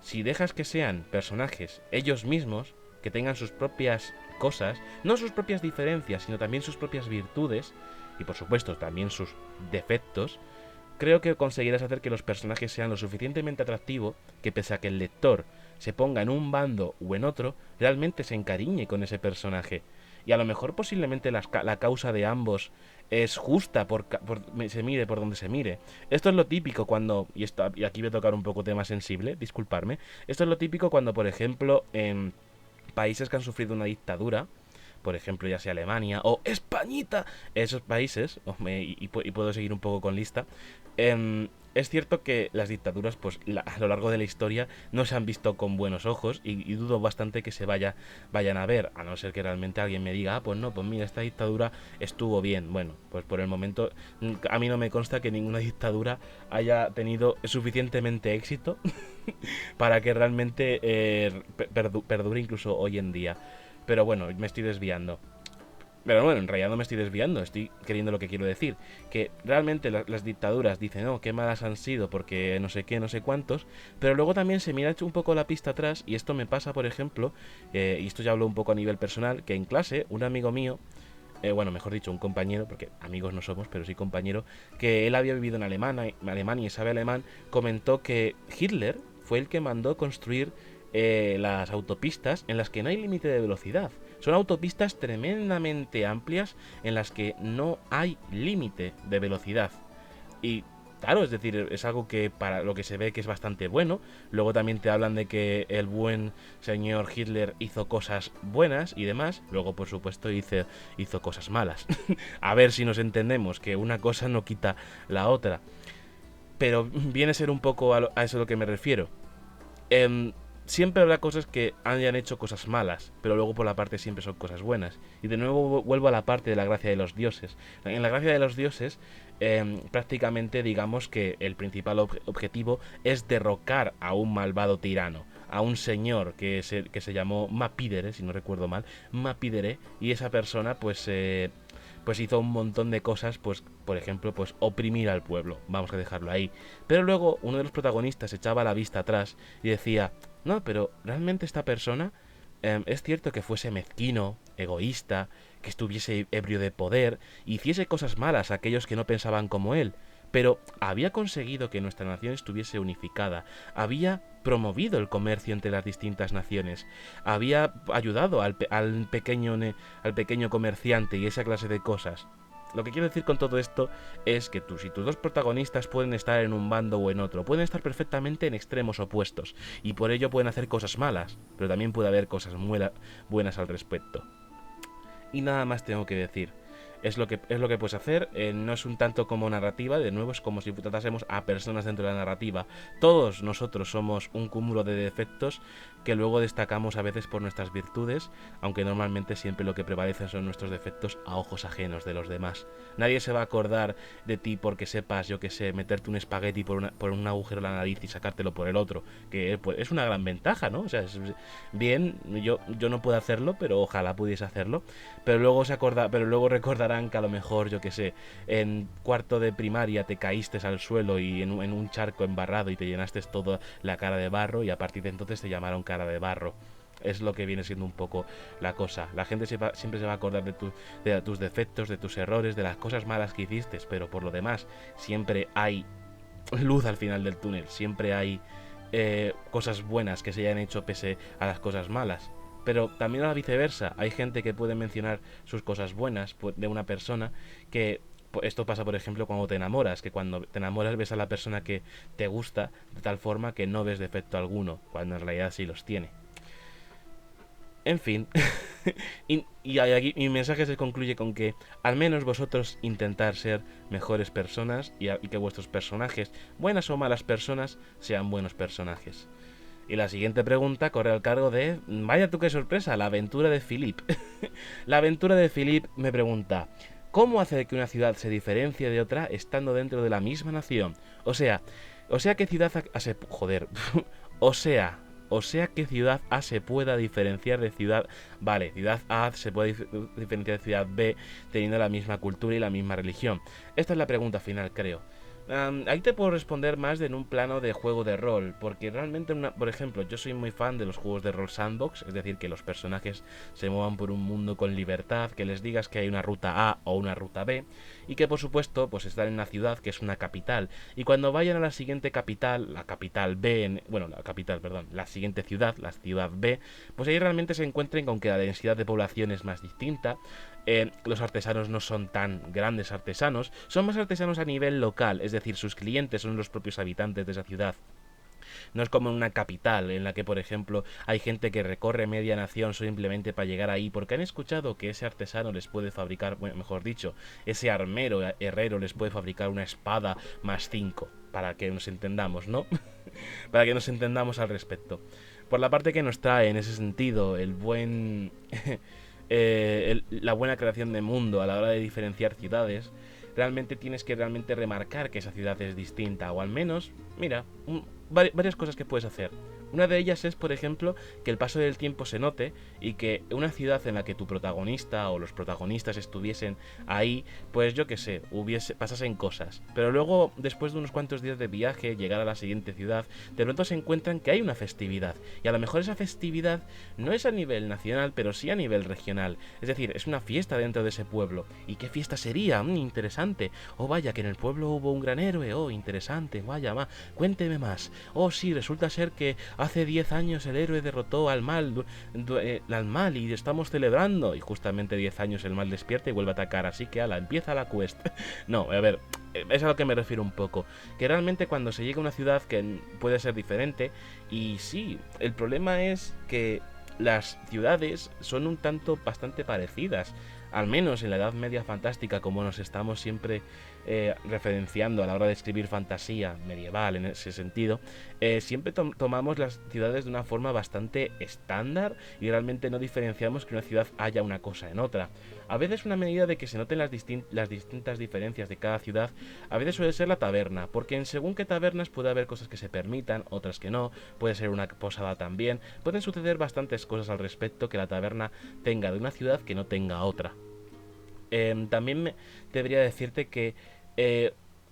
si dejas que sean personajes ellos mismos, que tengan sus propias cosas, no sus propias diferencias, sino también sus propias virtudes, y por supuesto también sus defectos, creo que conseguirás hacer que los personajes sean lo suficientemente atractivos que pese a que el lector se ponga en un bando o en otro, realmente se encariñe con ese personaje. Y a lo mejor posiblemente la causa de ambos es justa, se mire por donde se mire. Esto es lo típico cuando, y aquí voy a tocar un poco tema sensible, disculparme, esto es lo típico cuando, por ejemplo, en países que han sufrido una dictadura, por ejemplo, ya sea Alemania o Españita, esos países, y puedo seguir un poco con lista, es cierto que las dictaduras, pues a lo largo de la historia, no se han visto con buenos ojos y dudo bastante que se vayan a ver, a no ser que realmente alguien me diga, pues no, pues mira, esta dictadura estuvo bien. Bueno, pues por el momento a mí no me consta que ninguna dictadura haya tenido suficientemente éxito para que realmente perdure incluso hoy en día. Pero bueno, me estoy desviando. Pero bueno, en realidad no me estoy desviando, estoy queriendo lo que quiero decir. Que realmente las dictaduras dicen, no, qué malas han sido porque no sé qué, no sé cuántos. Pero luego también se mira un poco la pista atrás, y esto me pasa, por ejemplo, y esto ya hablo un poco a nivel personal, que en clase un amigo mío, bueno, mejor dicho, un compañero, porque amigos no somos, pero sí compañero, que él había vivido en Alemania y sabe alemán, comentó que Hitler fue el que mandó construir las autopistas en las que no hay límite de velocidad. Son autopistas tremendamente amplias en las que no hay límite de velocidad. Y claro, es decir, es algo que para lo que se ve que es bastante bueno. Luego también te hablan de que el buen señor Hitler hizo cosas buenas y demás. Luego, por supuesto, hizo cosas malas. A ver si nos entendemos, que una cosa no quita la otra. Pero viene a ser un poco a eso a lo que me refiero. Siempre habrá cosas que hayan hecho cosas malas, pero luego por la parte siempre son cosas buenas. Y de nuevo vuelvo a la parte de la gracia de los dioses. En la gracia de los dioses, prácticamente digamos que el principal objetivo es derrocar a un malvado tirano, a un señor que se llamó Mapídere, si no recuerdo mal, Mapídere, y esa persona pues hizo un montón de cosas, pues por ejemplo, pues oprimir al pueblo, vamos a dejarlo ahí. Pero luego uno de los protagonistas echaba la vista atrás y decía, no, pero realmente esta persona es cierto que fuese mezquino, egoísta, que estuviese ebrio de poder, hiciese cosas malas a aquellos que no pensaban como él, pero había conseguido que nuestra nación estuviese unificada, había promovido el comercio entre las distintas naciones, había ayudado al pequeño comerciante y esa clase de cosas. Lo que quiero decir con todo esto es que si tus dos protagonistas pueden estar en un bando o en otro, pueden estar perfectamente en extremos opuestos, y por ello pueden hacer cosas malas, pero también puede haber cosas buenas al respecto. Y nada más tengo que decir. Es lo que puedes hacer, no es un tanto como narrativa, de nuevo es como si tratásemos a personas dentro de la narrativa. Todos nosotros somos un cúmulo de defectos que luego destacamos a veces por nuestras virtudes, aunque normalmente siempre lo que prevalece son nuestros defectos a ojos ajenos de los demás. Nadie se va a acordar de ti porque sepas, yo que sé, meterte un espagueti por un agujero en la nariz y sacártelo por el otro, que pues, es una gran ventaja, ¿no? O sea, bien, yo no puedo hacerlo, pero ojalá pudiese hacerlo, pero luego recordarán que a lo mejor, yo que sé, en cuarto de primaria te caíste al suelo y en un charco embarrado y te llenaste toda la cara de barro y a partir de entonces te llamaron cara de barro. Es lo que viene siendo un poco la cosa. La gente siempre se va a acordar de tus defectos, de tus errores, de las cosas malas que hiciste, pero por lo demás siempre hay luz al final del túnel, siempre hay cosas buenas que se hayan hecho pese a las cosas malas. Pero también a la viceversa, hay gente que puede mencionar sus cosas buenas de una persona que... Esto pasa, por ejemplo, cuando te enamoras, que cuando te enamoras ves a la persona que te gusta de tal forma que no ves defecto alguno, cuando en realidad sí los tiene. En fin, y aquí mi mensaje se concluye con que al menos vosotros intentar ser mejores personas y que vuestros personajes, buenas o malas personas, sean buenos personajes. Y la siguiente pregunta corre al cargo de... Vaya tú qué sorpresa, la aventura de Philip. La aventura de Philip me pregunta... ¿Cómo hacer que una ciudad se diferencie de otra estando dentro de la misma nación? O sea que ciudad A se... Joder. O sea que ciudad A se pueda diferenciar de ciudad... Vale, ciudad A se puede diferenciar de ciudad B teniendo la misma cultura y la misma religión. Esta es la pregunta final, creo. Ahí te puedo responder más en un plano de juego de rol, porque realmente, por ejemplo, yo soy muy fan de los juegos de rol sandbox, es decir, que los personajes se muevan por un mundo con libertad, que les digas que hay una ruta A o una ruta B, y que por supuesto, pues están en una ciudad que es una capital, y cuando vayan a la siguiente capital, la capital B, la siguiente ciudad, la ciudad B, pues ahí realmente se encuentren con que la densidad de población es más distinta. Los artesanos no son tan grandes artesanos, son más artesanos a nivel local, es decir, sus clientes son los propios habitantes de esa ciudad. No es como en una capital en la que, por ejemplo, hay gente que recorre media nación simplemente para llegar ahí porque han escuchado que ese artesano les puede fabricar, bueno, mejor dicho, ese herrero les puede fabricar una espada más 5, para que nos entendamos, ¿no? Para que nos entendamos al respecto. Por la parte que nos trae en ese sentido el buen... la buena creación de mundo a la hora de diferenciar ciudades, realmente tienes que remarcar que esa ciudad es distinta, o al menos, mira, varias cosas que puedes hacer. Una de ellas es, por ejemplo, que el paso del tiempo se note y que una ciudad en la que tu protagonista o los protagonistas estuviesen ahí, pues yo que sé, pasasen cosas. Pero luego, después de unos cuantos días de viaje, llegar a la siguiente ciudad, de pronto se encuentran que hay una festividad. Y a lo mejor esa festividad no es a nivel nacional, pero sí a nivel regional. Es decir, es una fiesta dentro de ese pueblo. ¿Y qué fiesta sería? Interesante. Oh, vaya, que en el pueblo hubo un gran héroe. Oh, interesante. Vaya, cuénteme más. oh sí, resulta ser que hace 10 años el héroe derrotó al mal, y estamos celebrando, y justamente 10 años el mal despierta y vuelve a atacar, así que ala, empieza la quest. No, a ver, es a lo que me refiero un poco, que realmente cuando se llega a una ciudad que puede ser diferente, y sí, el problema es que las ciudades son un tanto bastante parecidas, al menos en la Edad Media fantástica, como nos estamos siempre referenciando a la hora de escribir fantasía medieval en ese sentido, siempre tomamos las ciudades de una forma bastante estándar y realmente no diferenciamos que una ciudad haya una cosa en otra. A veces una medida de que se noten las distintas diferencias de cada ciudad, a veces suele ser la taberna, porque en según qué tabernas puede haber cosas que se permitan, otras que no, puede ser una posada también, pueden suceder bastantes cosas al respecto que la taberna tenga de una ciudad que no tenga otra. También debería decirte que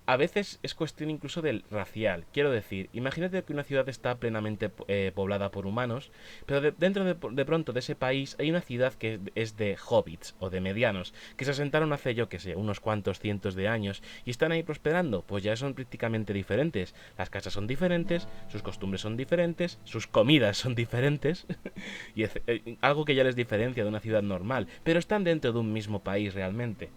a veces es cuestión incluso del racial. Quiero decir, imagínate que una ciudad está plenamente poblada por humanos, pero dentro de pronto de ese país hay una ciudad que es de hobbits o de medianos, que se asentaron hace, yo que sé, unos cuantos cientos de años y están ahí prosperando. Pues ya son prácticamente diferentes. Las casas son diferentes, sus costumbres son diferentes, sus comidas son diferentes, y algo que ya les diferencia de una ciudad normal, pero están dentro de un mismo país realmente.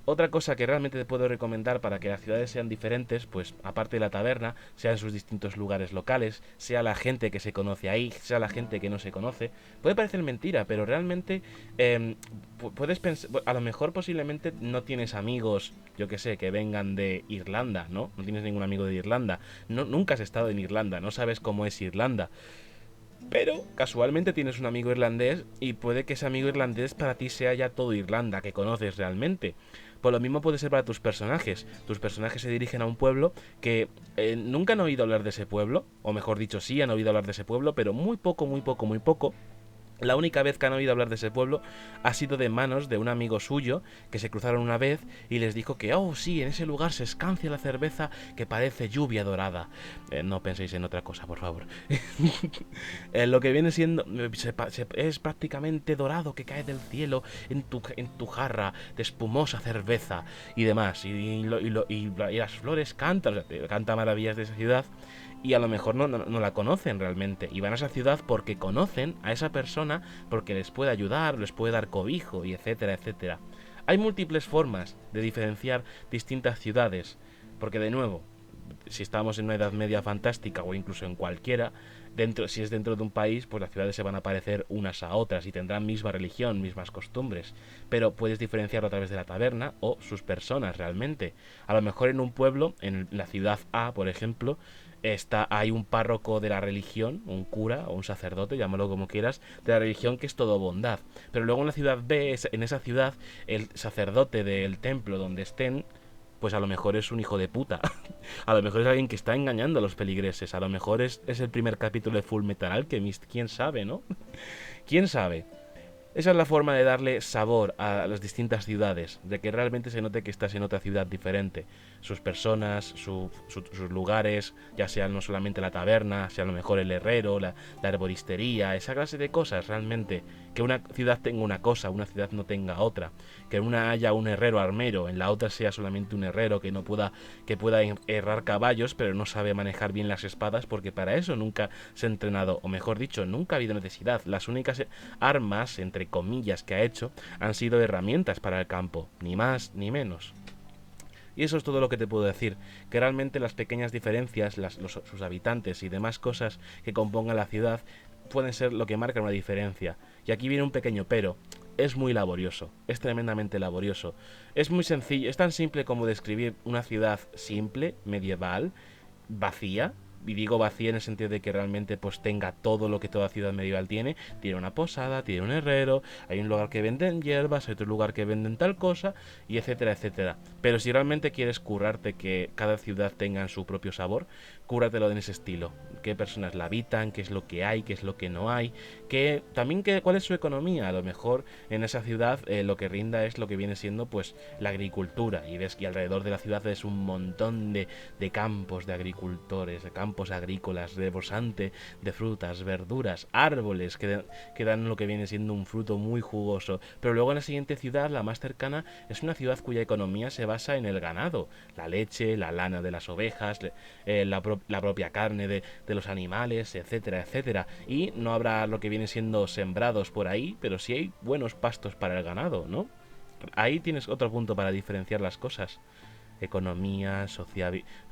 Otra cosa que realmente te puedo recomendar para que las ciudades sean diferentes, pues aparte de la taberna, sean sus distintos lugares locales, sea la gente que se conoce ahí, sea la gente que no se conoce. Puede parecer mentira, pero realmente puedes pensar, a lo mejor posiblemente no tienes amigos, yo que sé, que vengan de Irlanda, ¿no? No tienes ningún amigo de Irlanda. No, nunca has estado en Irlanda, no sabes cómo es Irlanda. Pero casualmente tienes un amigo irlandés y puede que ese amigo irlandés para ti sea ya todo Irlanda que conoces realmente. Pues lo mismo puede ser para tus personajes. Tus personajes se dirigen a un pueblo que nunca han oído hablar de ese pueblo, o mejor dicho, sí han oído hablar de ese pueblo, pero muy poco, muy poco, muy poco. La única vez que han oído hablar de ese pueblo ha sido de manos de un amigo suyo que se cruzaron una vez y les dijo que, oh sí, en ese lugar se escancia la cerveza que parece lluvia dorada. No penséis en otra cosa, por favor. Lo que viene siendo es prácticamente dorado que cae del cielo en tu jarra de espumosa cerveza y demás. Y las flores cantan, o sea, canta maravillas de esa ciudad. Y a lo mejor no la conocen realmente. Y van a esa ciudad porque conocen a esa persona, porque les puede ayudar, les puede dar cobijo, y etcétera, etcétera. Hay múltiples formas de diferenciar distintas ciudades. Porque de nuevo, si estamos en una Edad Media fantástica o incluso en cualquiera, si es dentro de un país, pues las ciudades se van a parecer unas a otras y tendrán misma religión, mismas costumbres. Pero puedes diferenciarlo a través de la taberna o sus personas realmente. A lo mejor en un pueblo, en la ciudad A, por ejemplo, hay un párroco de la religión, un cura o un sacerdote, llámalo como quieras, de la religión que es todo bondad. Pero luego en la ciudad B, en esa ciudad, el sacerdote del templo donde estén, pues a lo mejor es un hijo de puta. A lo mejor es alguien que está engañando a los peligreses. A lo mejor es el primer capítulo de Full Metal Alchemist. ¿Quién sabe, no? ¿Quién sabe? Esa es la forma de darle sabor a las distintas ciudades, de que realmente se note que estás en otra ciudad diferente. Sus personas, sus lugares, ya sea no solamente la taberna, sea a lo mejor el herrero, la arboristería, esa clase de cosas realmente. Que una ciudad tenga una cosa, una ciudad no tenga otra. Que en una haya un herrero armero, en la otra sea solamente un herrero que pueda herrar caballos, pero no sabe manejar bien las espadas porque para eso nunca se ha entrenado, o mejor dicho, nunca ha habido necesidad. Las únicas armas, entre comillas, que ha hecho han sido herramientas para el campo, ni más ni menos. Y eso es todo lo que te puedo decir, que realmente las pequeñas diferencias, sus habitantes y demás cosas que compongan la ciudad pueden ser lo que marca una diferencia. Y aquí viene un pequeño pero. Es muy laborioso, es tremendamente laborioso. Es muy sencillo, es tan simple como describir una ciudad simple, medieval, vacía. Y digo vacía en el sentido de que realmente pues tenga todo lo que toda ciudad medieval tiene. Tiene una posada, tiene un herrero, hay un lugar que venden hierbas, hay otro lugar que venden tal cosa, y etcétera, etcétera. Pero si realmente quieres currarte que cada ciudad tenga su propio sabor, cúratelo en ese estilo. Qué personas la habitan, qué es lo que hay, qué es lo que no hay, cuál es su economía. A lo mejor en esa ciudad lo que rinda es lo que viene siendo pues la agricultura. Y ves que alrededor de la ciudad es un montón de campos de agricultores, de campos campos agrícolas, rebosante de frutas, verduras, árboles que dan lo que viene siendo un fruto muy jugoso. Pero luego en la siguiente ciudad, la más cercana, es una ciudad cuya economía se basa en el ganado, la leche, la lana de las ovejas, la propia carne de los animales, etcétera, etcétera. Y no habrá lo que viene siendo sembrados por ahí, pero sí hay buenos pastos para el ganado, ¿no? Ahí tienes otro punto para diferenciar las cosas. Economía,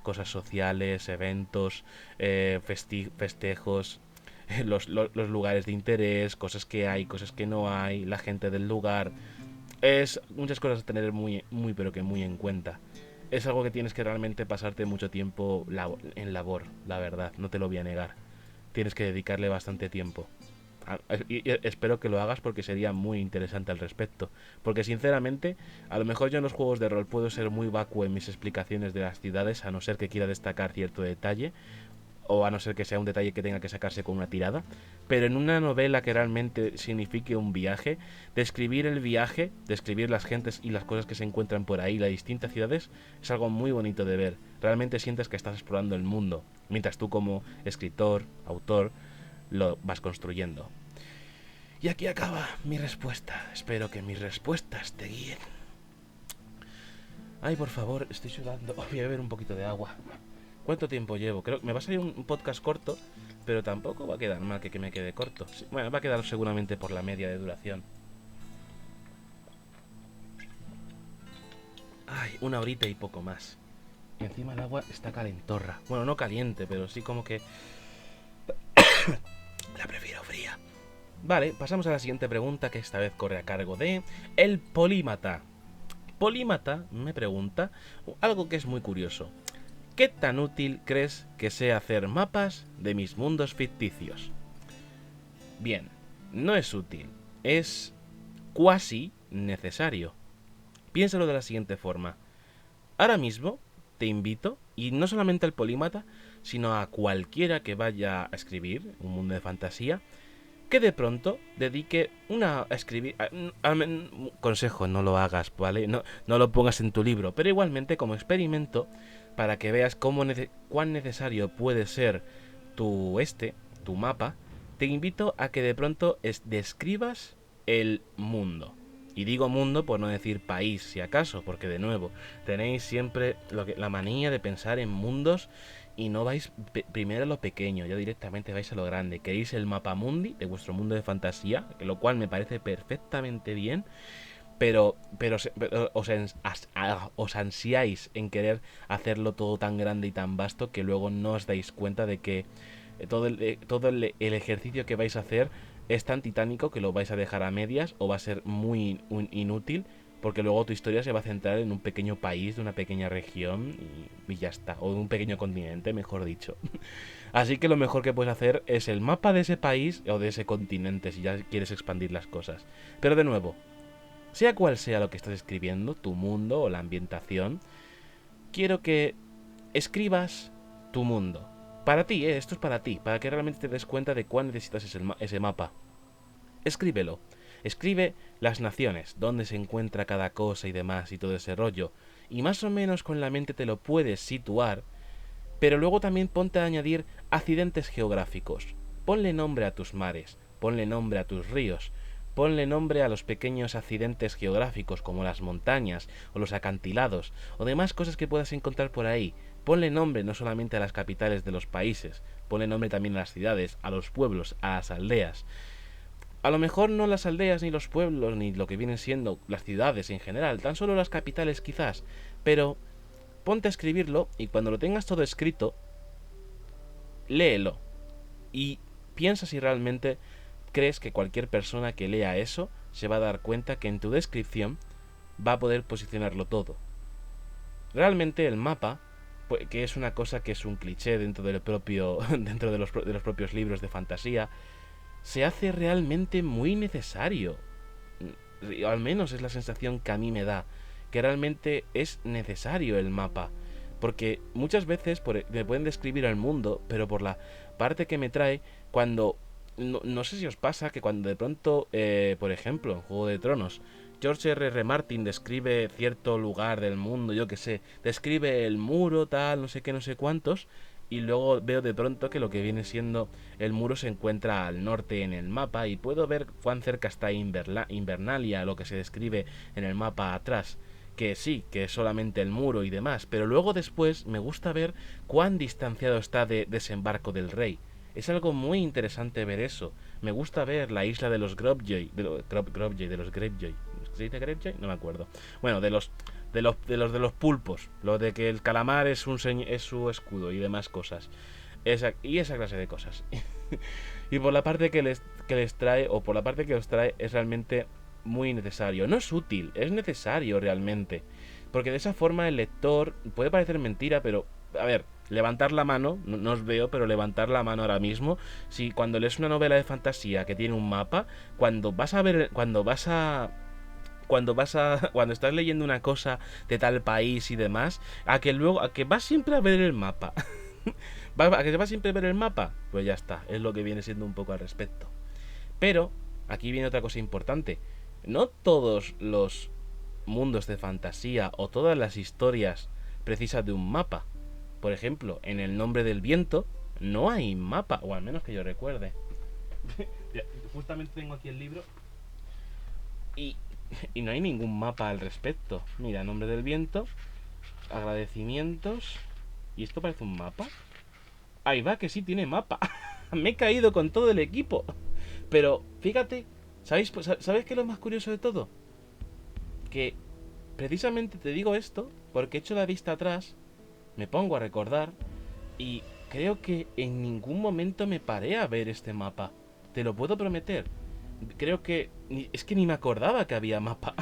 cosas sociales, eventos, festejos, los lugares de interés, cosas que hay, cosas que no hay, la gente del lugar. Es muchas cosas a tener muy, pero que muy en cuenta. Es algo que tienes que realmente pasarte mucho tiempo en labor, la verdad, no te lo voy a negar. Tienes que dedicarle bastante tiempo. Y espero que lo hagas porque sería muy interesante al respecto. Porque sinceramente, a lo mejor yo en los juegos de rol puedo ser muy vacuo en mis explicaciones de las ciudades, a no ser que quiera destacar cierto detalle, o a no ser que sea un detalle que tenga que sacarse con una tirada. Pero en una novela que realmente signifique un viaje, describir el viaje, describir las gentes y las cosas que se encuentran por ahí, las distintas ciudades, es algo muy bonito de ver. Realmente sientes que estás explorando el mundo, mientras tú como escritor, autor, lo vas construyendo. Y aquí acaba mi respuesta. Espero que mis respuestas te guíen. Ay, por favor, estoy sudando. Voy a beber un poquito de agua. ¿Cuánto tiempo llevo? Creo que me va a salir un podcast corto, pero tampoco va a quedar mal que me quede corto. Sí, bueno, va a quedar seguramente por la media de duración. Ay, 1 horita y poco más. Y encima el agua está calentorra. Bueno, no caliente, pero sí como que... la prefiero fría. Vale, pasamos a la siguiente pregunta, que esta vez corre a cargo de el Polímata. Polímata me pregunta algo que es muy curioso. ¿Qué tan útil crees que sea hacer mapas de mis mundos ficticios? Bien, no es útil, es cuasi necesario. Piénsalo de la siguiente forma. Ahora mismo te invito, y no solamente al Polímata, sino a cualquiera que vaya a escribir un mundo de fantasía, que de pronto dedique a escribir... consejo, no lo hagas, ¿vale? No lo pongas en tu libro, pero igualmente como experimento, para que veas cuán necesario puede ser tu mapa, te invito a que de pronto describas el mundo. Y digo mundo por no decir país, si acaso, porque de nuevo, tenéis siempre la manía de pensar en mundos y no vais primero a lo pequeño, ya directamente vais a lo grande. Queréis el mapa mundi de vuestro mundo de fantasía, lo cual me parece perfectamente bien, pero os ansiáis en querer hacerlo todo tan grande y tan vasto que luego no os dais cuenta de que todo el ejercicio que vais a hacer es tan titánico que lo vais a dejar a medias o va a ser muy inútil, porque luego tu historia se va a centrar en un pequeño país, de una pequeña región y ya está, o de un pequeño continente, mejor dicho. Así que lo mejor que puedes hacer es el mapa de ese país o de ese continente si ya quieres expandir las cosas. Pero de nuevo, sea cual sea lo que estás escribiendo, tu mundo o la ambientación, quiero que escribas tu mundo. Para ti, esto es para ti, para que realmente te des cuenta de cuán necesitas ese mapa. Escríbelo. Escribe las naciones, dónde se encuentra cada cosa y demás y todo ese rollo. Y más o menos con la mente te lo puedes situar, pero luego también ponte a añadir accidentes geográficos. Ponle nombre a tus mares, ponle nombre a tus ríos, ponle nombre a los pequeños accidentes geográficos como las montañas o los acantilados o demás cosas que puedas encontrar por ahí. Ponle nombre no solamente a las capitales de los países, ponle nombre también a las ciudades, a los pueblos, a las aldeas. A lo mejor no las aldeas ni los pueblos ni lo que vienen siendo las ciudades en general, tan solo las capitales quizás, pero ponte a escribirlo y cuando lo tengas todo escrito, léelo y piensa si realmente crees que cualquier persona que lea eso se va a dar cuenta que en tu descripción va a poder posicionarlo todo. Realmente el mapa, que es una cosa que es un cliché dentro del propio dentro de los propios libros de fantasía, se hace realmente muy necesario. Al menos es la sensación que a mí me da, que realmente es necesario el mapa, porque muchas veces me pueden describir el mundo, pero por la parte que me trae, cuando no sé si os pasa que cuando de pronto, por ejemplo, en Juego de Tronos, George R.R. Martin describe cierto lugar del mundo, yo que sé, describe el muro, tal, no sé qué, no sé cuántos, y luego veo de pronto que lo que viene siendo el muro se encuentra al norte en el mapa y puedo ver cuán cerca está Invernalia, lo que se describe en el mapa atrás, que sí, que es solamente el muro y demás, pero luego después me gusta ver cuán distanciado está de Desembarco del Rey. Es algo muy interesante ver eso. Me gusta ver la isla de los Grobjoy, de los Gravejoy. ¿Se dice Gravejoy? No me acuerdo. Bueno, de los pulpos, lo de que el calamar es su escudo y demás cosas. Esa clase de cosas. Y por la parte que les trae, o por la parte que os trae, es realmente muy necesario. No es útil, es necesario realmente. Porque de esa forma el lector, puede parecer mentira, pero a ver, levantar la mano, no os veo, pero levantar la mano ahora mismo, si cuando lees una novela de fantasía que tiene un mapa, cuando estás leyendo una cosa de tal país y demás, a que vas siempre a ver el mapa. ¿A que vas siempre a ver el mapa? Pues ya está, es lo que viene siendo un poco al respecto. Pero, aquí viene otra cosa importante. No todos los mundos de fantasía o todas las historias precisan de un mapa. Por ejemplo, en El Nombre del Viento no hay mapa, o al menos que yo recuerde. Justamente tengo aquí el libro y, y no hay ningún mapa al respecto. Mira, Nombre del Viento, agradecimientos. ¿Y esto parece un mapa? Ahí va, que sí tiene mapa. Me he caído con todo el equipo. Pero, fíjate, ¿sabéis qué es lo más curioso de todo? Que precisamente te digo esto porque echo la vista atrás, me pongo a recordar y creo que en ningún momento me paré a ver este mapa. Te lo puedo prometer. Creo que es que ni me acordaba que había mapa.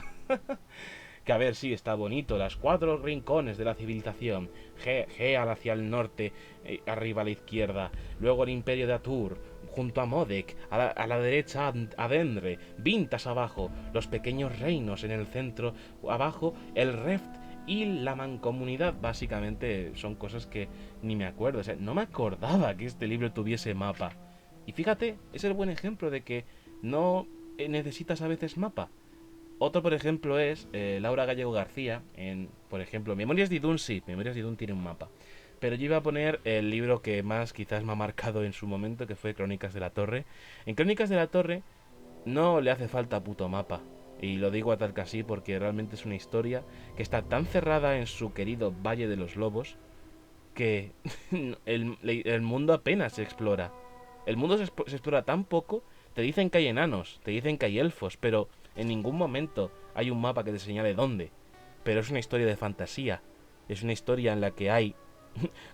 Que a ver, sí, está bonito. Las 4 rincones de la civilización. Geal hacia el norte, arriba a la izquierda. Luego el imperio de Atur, junto a Modek. A la derecha Adendre. Vintas abajo. Los pequeños reinos en el centro. Abajo el Reft y la mancomunidad. Básicamente son cosas que ni me acuerdo. O sea, no me acordaba que este libro tuviese mapa. Y fíjate, es el buen ejemplo de que no necesitas a veces mapa. Otro, por ejemplo, es Laura Gallego García, por ejemplo, Memorias de Idún, sí, Memorias de Idún tiene un mapa. Pero yo iba a poner el libro que más quizás me ha marcado en su momento, que fue Crónicas de la Torre. En Crónicas de la Torre no le hace falta puto mapa. Y lo digo a tal que así porque realmente es una historia que está tan cerrada en su querido Valle de los Lobos que el mundo apenas se explora. El mundo se explora tan poco. Te dicen que hay enanos, te dicen que hay elfos, pero en ningún momento hay un mapa que te señale dónde. Pero es una historia de fantasía. Es una historia en la que hay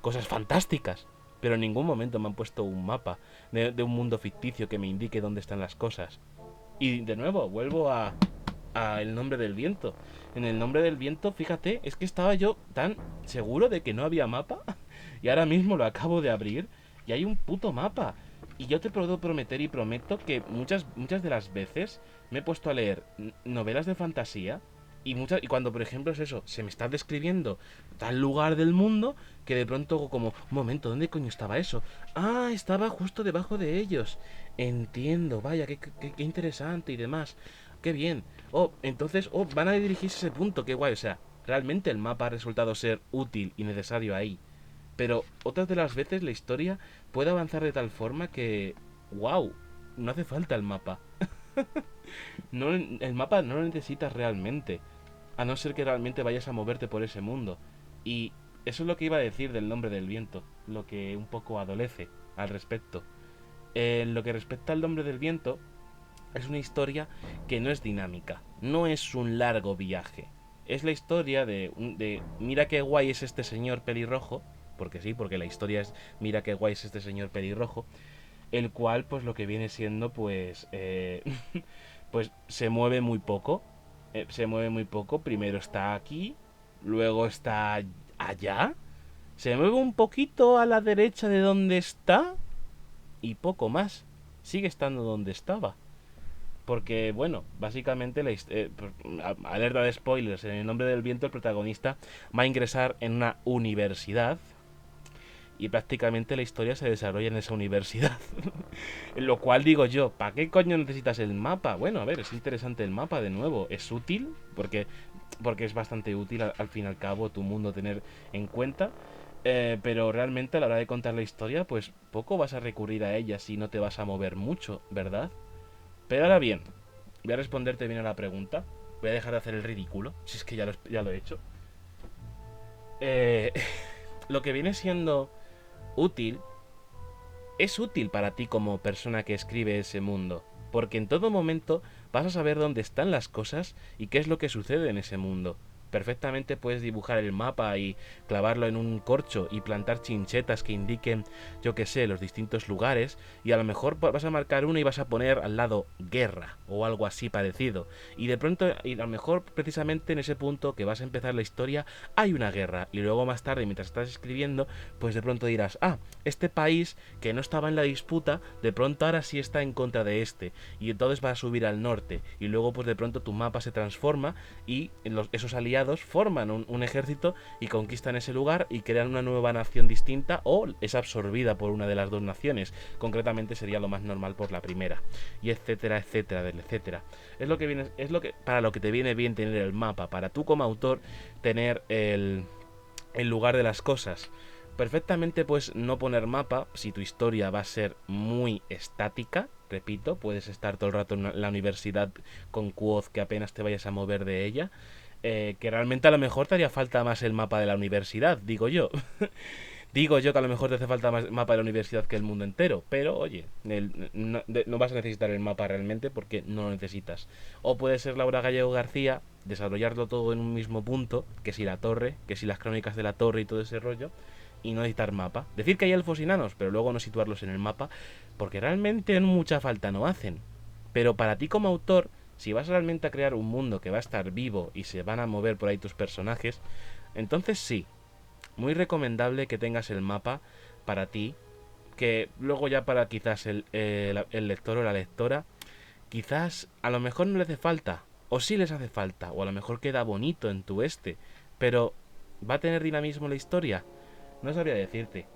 cosas fantásticas. Pero en ningún momento me han puesto un mapa de un mundo ficticio que me indique dónde están las cosas. Y de nuevo, vuelvo a El Nombre del Viento. En El Nombre del Viento, fíjate, es que estaba yo tan seguro de que no había mapa. Y ahora mismo lo acabo de abrir y hay un puto mapa. Y yo te puedo prometer y prometo que muchas de las veces me he puesto a leer novelas de fantasía y cuando, por ejemplo, es eso, se me está describiendo tal lugar del mundo que de pronto hago como, un momento, ¿dónde coño estaba eso? Ah, estaba justo debajo de ellos. Entiendo, vaya, qué interesante y demás. Qué bien. Oh, entonces, van a dirigirse a ese punto, qué guay. O sea, realmente el mapa ha resultado ser útil y necesario ahí. Pero otras de las veces la historia puede avanzar de tal forma que... ¡Wow! No hace falta el mapa. No, el mapa no lo necesitas realmente. A no ser que realmente vayas a moverte por ese mundo. Y eso es lo que iba a decir del Nombre del Viento. Lo que un poco adolece al respecto. En lo que respecta al Nombre del Viento, es una historia que no es dinámica. No es un largo viaje. Es la historia de mira qué guay es este señor pelirrojo, porque sí, porque la historia es mira qué guay es este señor pelirrojo, el cual pues lo que viene siendo pues pues se mueve muy poco, primero está aquí, luego está allá, se mueve un poquito a la derecha de donde está y poco más, sigue estando donde estaba. Porque, bueno, básicamente, alerta de spoilers, en El Nombre del Viento el protagonista va a ingresar en una universidad y prácticamente la historia se desarrolla en esa universidad. Lo cual digo yo, ¿para qué coño necesitas el mapa? Bueno, a ver, es interesante el mapa de nuevo, es útil, porque es bastante útil al fin y al cabo tu mundo tener en cuenta. Pero realmente a la hora de contar la historia, pues poco vas a recurrir a ella si no te vas a mover mucho, ¿verdad? Pero ahora bien, voy a responderte bien a la pregunta. Voy a dejar de hacer el ridículo, si es que ya lo he hecho. Eh, lo que viene siendo útil es útil para ti como persona que escribe ese mundo, porque en todo momento vas a saber dónde están las cosas y qué es lo que sucede en ese mundo. Perfectamente puedes dibujar el mapa y clavarlo en un corcho y plantar chinchetas que indiquen, yo que sé, los distintos lugares, y a lo mejor vas a marcar una y vas a poner al lado guerra o algo así parecido. Y de pronto, y a lo mejor precisamente en ese punto que vas a empezar la historia, hay una guerra. Y luego más tarde, mientras estás escribiendo, pues de pronto dirás, ah, este país que no estaba en la disputa, de pronto ahora sí está en contra de este. Y entonces va a subir al norte. Y luego pues de pronto tu mapa se transforma y esos aliados forman un ejército y conquistan ese lugar y crean una nueva nación distinta, o es absorbida por una de las dos naciones. Concretamente sería lo más normal por la primera. Y etcétera, etcétera, del etcétera. Es lo que para lo que te viene bien tener el mapa, para tú como autor tener el lugar de las cosas. Perfectamente puedes no poner mapa si tu historia va a ser muy estática. Repito, puedes estar todo el rato en la universidad con Quoth que apenas te vayas a mover de ella. Que realmente a lo mejor te haría falta más el mapa de la universidad, digo yo. Digo yo que a lo mejor te hace falta más mapa de la universidad que el mundo entero, pero oye, no vas a necesitar el mapa realmente porque no lo necesitas. O puede ser Laura Gallego García, desarrollarlo todo en un mismo punto, que si la torre, que si las crónicas de la torre y todo ese rollo, y no necesitar mapa. Decir que hay elfos y enanos, pero luego no situarlos en el mapa, porque realmente mucha falta no hacen. Pero para ti como autor, si vas realmente a crear un mundo que va a estar vivo y se van a mover por ahí tus personajes, entonces sí, muy recomendable que tengas el mapa para ti, que luego ya para quizás el lector o la lectora, quizás a lo mejor no le hace falta, o sí les hace falta, o a lo mejor queda bonito en tu pero ¿va a tener dinamismo la historia? No sabría decirte.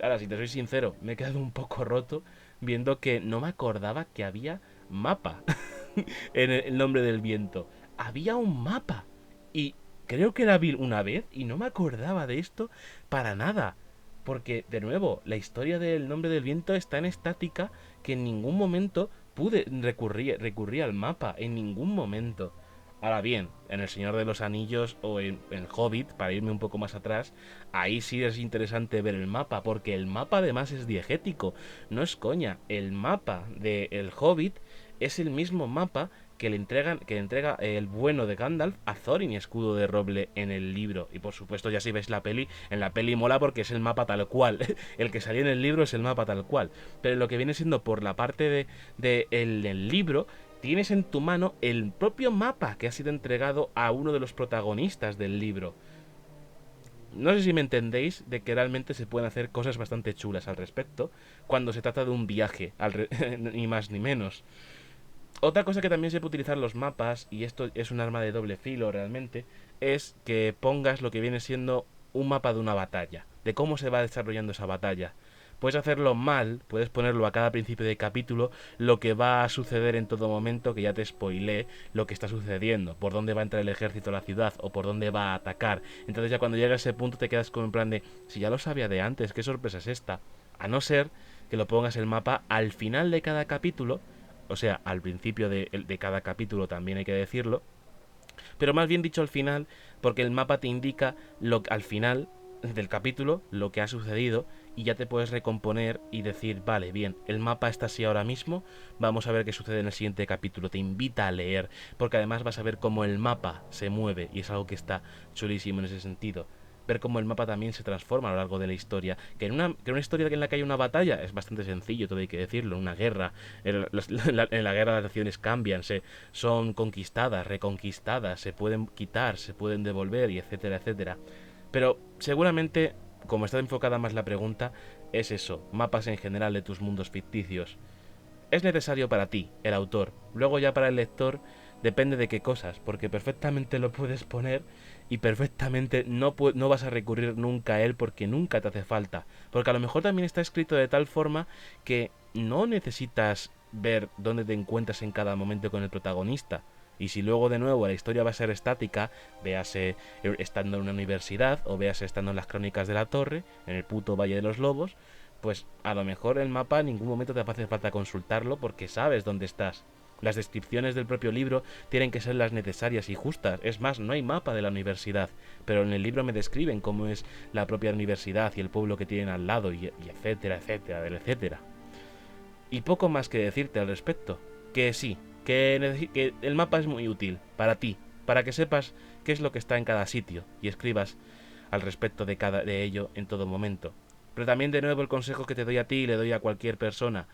Ahora, si te soy sincero, me he quedado un poco roto viendo que no me acordaba que había mapa en el nombre del viento. Había un mapa. Y creo que la vi una vez y no me acordaba de esto para nada. Porque, de nuevo, la historia del nombre del viento es tan estática que en ningún momento pude recurrir al mapa. En ningún momento. Ahora bien, en El Señor de los Anillos o en Hobbit, para irme un poco más atrás, ahí sí es interesante ver el mapa, porque el mapa además es diegético. No es coña, el mapa de El Hobbit es el mismo mapa que le entrega el bueno de Gandalf a Thorin y Escudo de Roble en el libro. Y por supuesto, ya si ves la peli, en la peli mola porque es el mapa tal cual. El que salía en el libro es el mapa tal cual. Pero lo que viene siendo por la parte del libro, tienes en tu mano el propio mapa que ha sido entregado a uno de los protagonistas del libro. No sé si me entendéis de que realmente se pueden hacer cosas bastante chulas al respecto cuando se trata de un viaje, ni más ni menos. Otra cosa que también se puede utilizar los mapas, y esto es un arma de doble filo realmente, es que pongas lo que viene siendo un mapa de una batalla, de cómo se va desarrollando esa batalla. Puedes hacerlo mal, puedes ponerlo a cada principio de capítulo, lo que va a suceder en todo momento, que ya te spoilé lo que está sucediendo, por dónde va a entrar el ejército a la ciudad o por dónde va a atacar. Entonces ya cuando llega a ese punto te quedas como en plan de, si ya lo sabía de antes, qué sorpresa es esta. A no ser que lo pongas el mapa al final de cada capítulo, o sea, al principio de cada capítulo también hay que decirlo, pero más bien dicho al final, porque el mapa te indica al final del capítulo lo que ha sucedido y ya te puedes recomponer y decir, vale, bien, el mapa está así ahora mismo, vamos a ver qué sucede en el siguiente capítulo. Te invita a leer, porque además vas a ver cómo el mapa se mueve y es algo que está chulísimo en ese sentido. Ver cómo el mapa también se transforma a lo largo de la historia. Que en una historia en la que hay una batalla es bastante sencillo, todo hay que decirlo. Una guerra, en la guerra las naciones cambian, son conquistadas, reconquistadas, se pueden quitar, se pueden devolver y etcétera, etcétera. Pero seguramente, como está enfocada más la pregunta, es eso, mapas en general de tus mundos ficticios. Es necesario para ti, el autor. Luego ya para el lector depende de qué cosas, porque perfectamente lo puedes poner y perfectamente no vas a recurrir nunca a él porque nunca te hace falta. Porque a lo mejor también está escrito de tal forma que no necesitas ver dónde te encuentras en cada momento con el protagonista. Y si luego de nuevo la historia va a ser estática, véase estando en una universidad o véase estando en las Crónicas de la Torre, en el puto Valle de los Lobos, pues a lo mejor el mapa en ningún momento te hace falta consultarlo porque sabes dónde estás. Las descripciones del propio libro tienen que ser las necesarias y justas. Es más, no hay mapa de la universidad, pero en el libro me describen cómo es la propia universidad y el pueblo que tienen al lado y etcétera, etcétera, etcétera. Y poco más que decirte al respecto. Que sí, que el mapa es muy útil para ti, para que sepas qué es lo que está en cada sitio y escribas al respecto de ello en todo momento. Pero también de nuevo el consejo que te doy a ti y le doy a cualquier persona: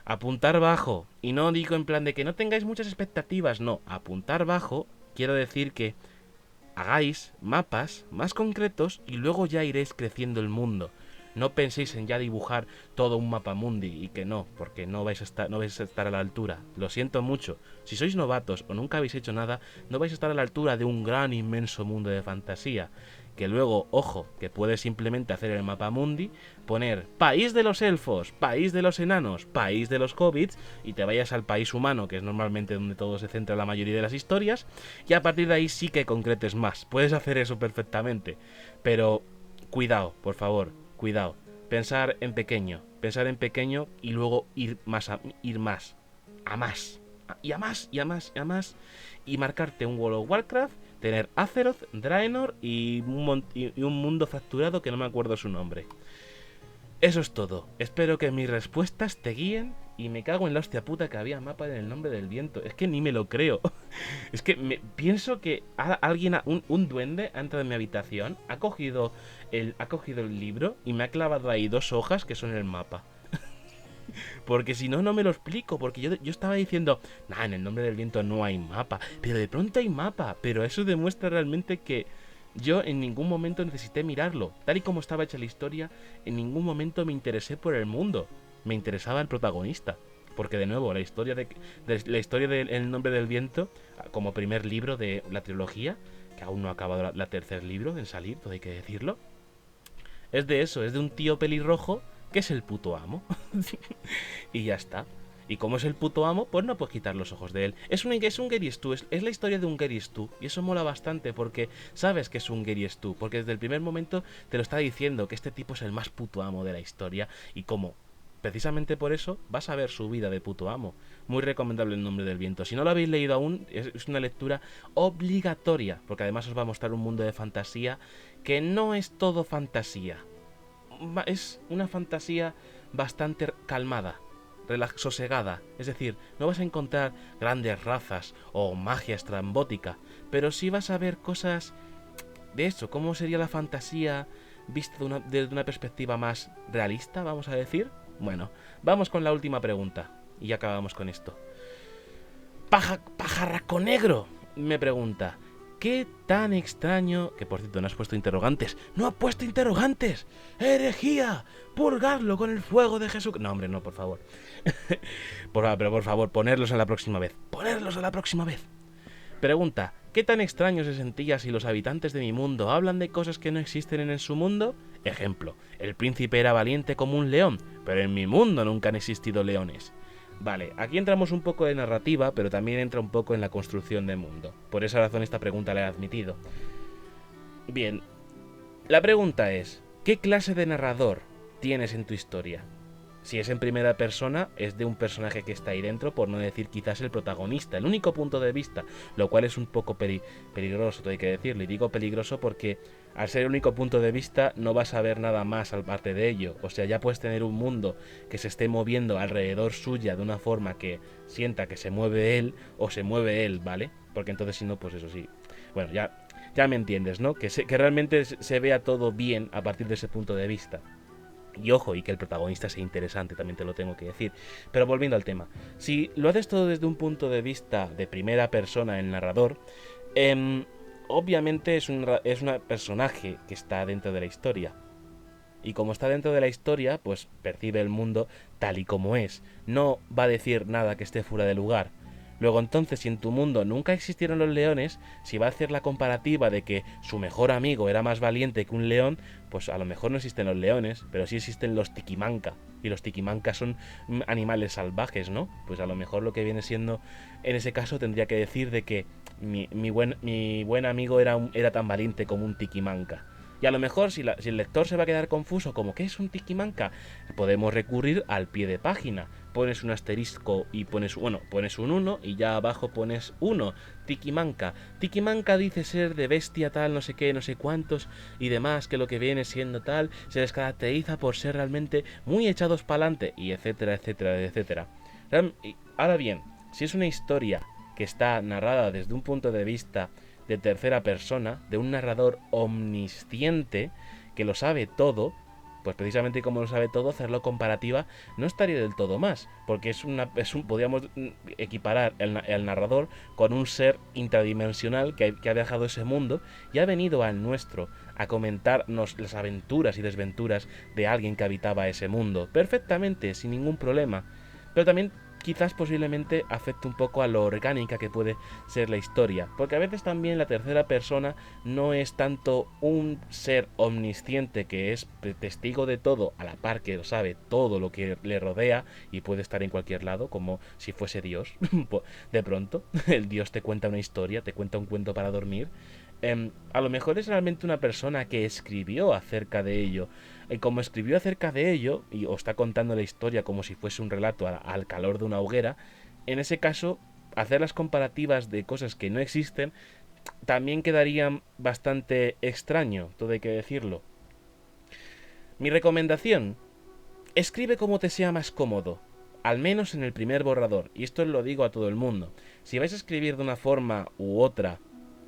apuntar bajo. Y no digo en plan de que no tengáis muchas expectativas, no, apuntar bajo quiero decir que hagáis mapas más concretos y luego ya iréis creciendo el mundo. No penséis en ya dibujar todo un mapa mundi y que no, porque no vais a estar a la altura. Lo siento mucho. Si sois novatos o nunca habéis hecho nada, no vais a estar a la altura de un gran inmenso mundo de fantasía. Que luego, ojo, que puedes simplemente hacer el mapa mundi, poner país de los elfos, país de los enanos, país de los hobbits, y te vayas al país humano, que es normalmente donde todo se centra la mayoría de las historias, y a partir de ahí sí que concretes más. Puedes hacer eso perfectamente, pero cuidado, por favor, cuidado. Pensar en pequeño y luego ir más, a más, y marcarte un World of Warcraft, tener Azeroth, Draenor y un mundo fracturado que no me acuerdo su nombre. Eso es todo. Espero que mis respuestas te guíen y me cago en la hostia puta que había mapa en el Nombre del Viento. Es que ni me lo creo. Es que pienso que alguien, un duende, ha entrado en mi habitación, ha cogido el libro y me ha clavado ahí 2 hojas que son el mapa. Porque si no, no me lo explico. Porque yo estaba diciendo, en el Nombre del Viento no hay mapa. Pero de pronto hay mapa. Pero eso demuestra realmente que yo en ningún momento necesité mirarlo. Tal y como estaba hecha la historia, en ningún momento me interesé por el mundo. Me interesaba el protagonista. Porque de nuevo, la historia de El Nombre del Viento, como primer libro de la trilogía, que aún no ha acabado la tercer libro en salir, todo hay que decirlo, es de eso, es de un tío pelirrojo que es el puto amo. Y ya está. Y como es el puto amo, pues no puedes quitar los ojos de él. Es un Gary Stu, es la historia de un Gary Stu. Y eso mola bastante porque sabes que es un Gary Stu. Porque desde el primer momento te lo está diciendo que este tipo es el más puto amo de la historia. Y como precisamente por eso vas a ver su vida de puto amo. Muy recomendable El Nombre del Viento. Si no lo habéis leído aún, es una lectura obligatoria. Porque además os va a mostrar un mundo de fantasía que no es todo fantasía. Es una fantasía bastante calmada, sosegada. Es decir, no vas a encontrar grandes razas o magia estrambótica, pero sí vas a ver cosas de eso, cómo sería la fantasía vista desde una perspectiva más realista, vamos a decir. Bueno, vamos con la última pregunta y ya acabamos con esto. Pajarraco Negro me pregunta: ¿qué tan extraño? Que por cierto no has puesto interrogantes. ¡No ha puesto interrogantes! ¡Herejía! ¡Purgarlo con el fuego de Jesús! No, hombre, no, por favor. Pero por favor, ponerlos a la próxima vez. ¡Ponerlos a la próxima vez! Pregunta: ¿qué tan extraño se sentía si los habitantes de mi mundo hablan de cosas que no existen en su mundo? Ejemplo: el príncipe era valiente como un león, pero en mi mundo nunca han existido leones. Vale, aquí entramos un poco de narrativa, pero también entra un poco en la construcción del mundo. Por esa razón esta pregunta la he admitido. Bien, la pregunta es: ¿qué clase de narrador tienes en tu historia? Si es en primera persona, es de un personaje que está ahí dentro, por no decir quizás el protagonista, el único punto de vista, lo cual es un poco peligroso, todo hay que decirlo. Y digo peligroso porque al ser el único punto de vista no vas a ver nada más aparte de ello. O sea, ya puedes tener un mundo que se esté moviendo alrededor suya de una forma que sienta que se mueve él o se mueve él, ¿vale? Porque entonces si no, pues eso sí. Bueno, ya me entiendes, ¿no? Que realmente se vea todo bien a partir de ese punto de vista. Y ojo, y que el protagonista sea interesante, también te lo tengo que decir. Pero volviendo al tema, si lo haces todo desde un punto de vista de primera persona, el narrador, obviamente es un personaje que está dentro de la historia. Y como está dentro de la historia, pues percibe el mundo tal y como es. No va a decir nada que esté fuera de lugar. Luego entonces, si en tu mundo nunca existieron los leones, si va a hacer la comparativa de que su mejor amigo era más valiente que un león, pues a lo mejor no existen los leones, pero sí existen los tiquimanca. Y los tiquimanca son animales salvajes, ¿no? Pues a lo mejor lo que viene siendo, en ese caso tendría que decir de que mi buen amigo era tan valiente como un tiquimanca. Y a lo mejor si el lector se va a quedar confuso como ¿qué es un tiquimanca? Podemos recurrir al pie de página. Pones un asterisco y pones un 1 y ya abajo pones 1. Tiquimanca. Tiquimanca dice ser de bestia tal, no sé qué, no sé cuántos y demás, que lo que viene siendo tal, se les caracteriza por ser realmente muy echados para adelante y etcétera, etcétera, etcétera. Ahora bien, si es una historia que está narrada desde un punto de vista de tercera persona, de un narrador omnisciente que lo sabe todo, pues precisamente como lo sabe todo, hacerlo comparativa no estaría del todo más, porque podríamos equiparar el narrador con un ser intradimensional que ha viajado ese mundo y ha venido al nuestro a comentarnos las aventuras y desventuras de alguien que habitaba ese mundo, perfectamente, sin ningún problema. Pero también quizás posiblemente afecte un poco a lo orgánica que puede ser la historia, porque a veces también la tercera persona no es tanto un ser omnisciente que es testigo de todo, a la par que lo sabe todo lo que le rodea y puede estar en cualquier lado, como si fuese Dios. De pronto, el Dios te cuenta una historia, te cuenta un cuento para dormir. A lo mejor es realmente una persona que escribió acerca de ello. Y como escribió acerca de ello, y os está contando la historia como si fuese un relato al calor de una hoguera, en ese caso, hacer las comparativas de cosas que no existen también quedaría bastante extraño, todo hay que decirlo. Mi recomendación: escribe como te sea más cómodo, al menos en el primer borrador, y esto lo digo a todo el mundo. Si vais a escribir de una forma u otra,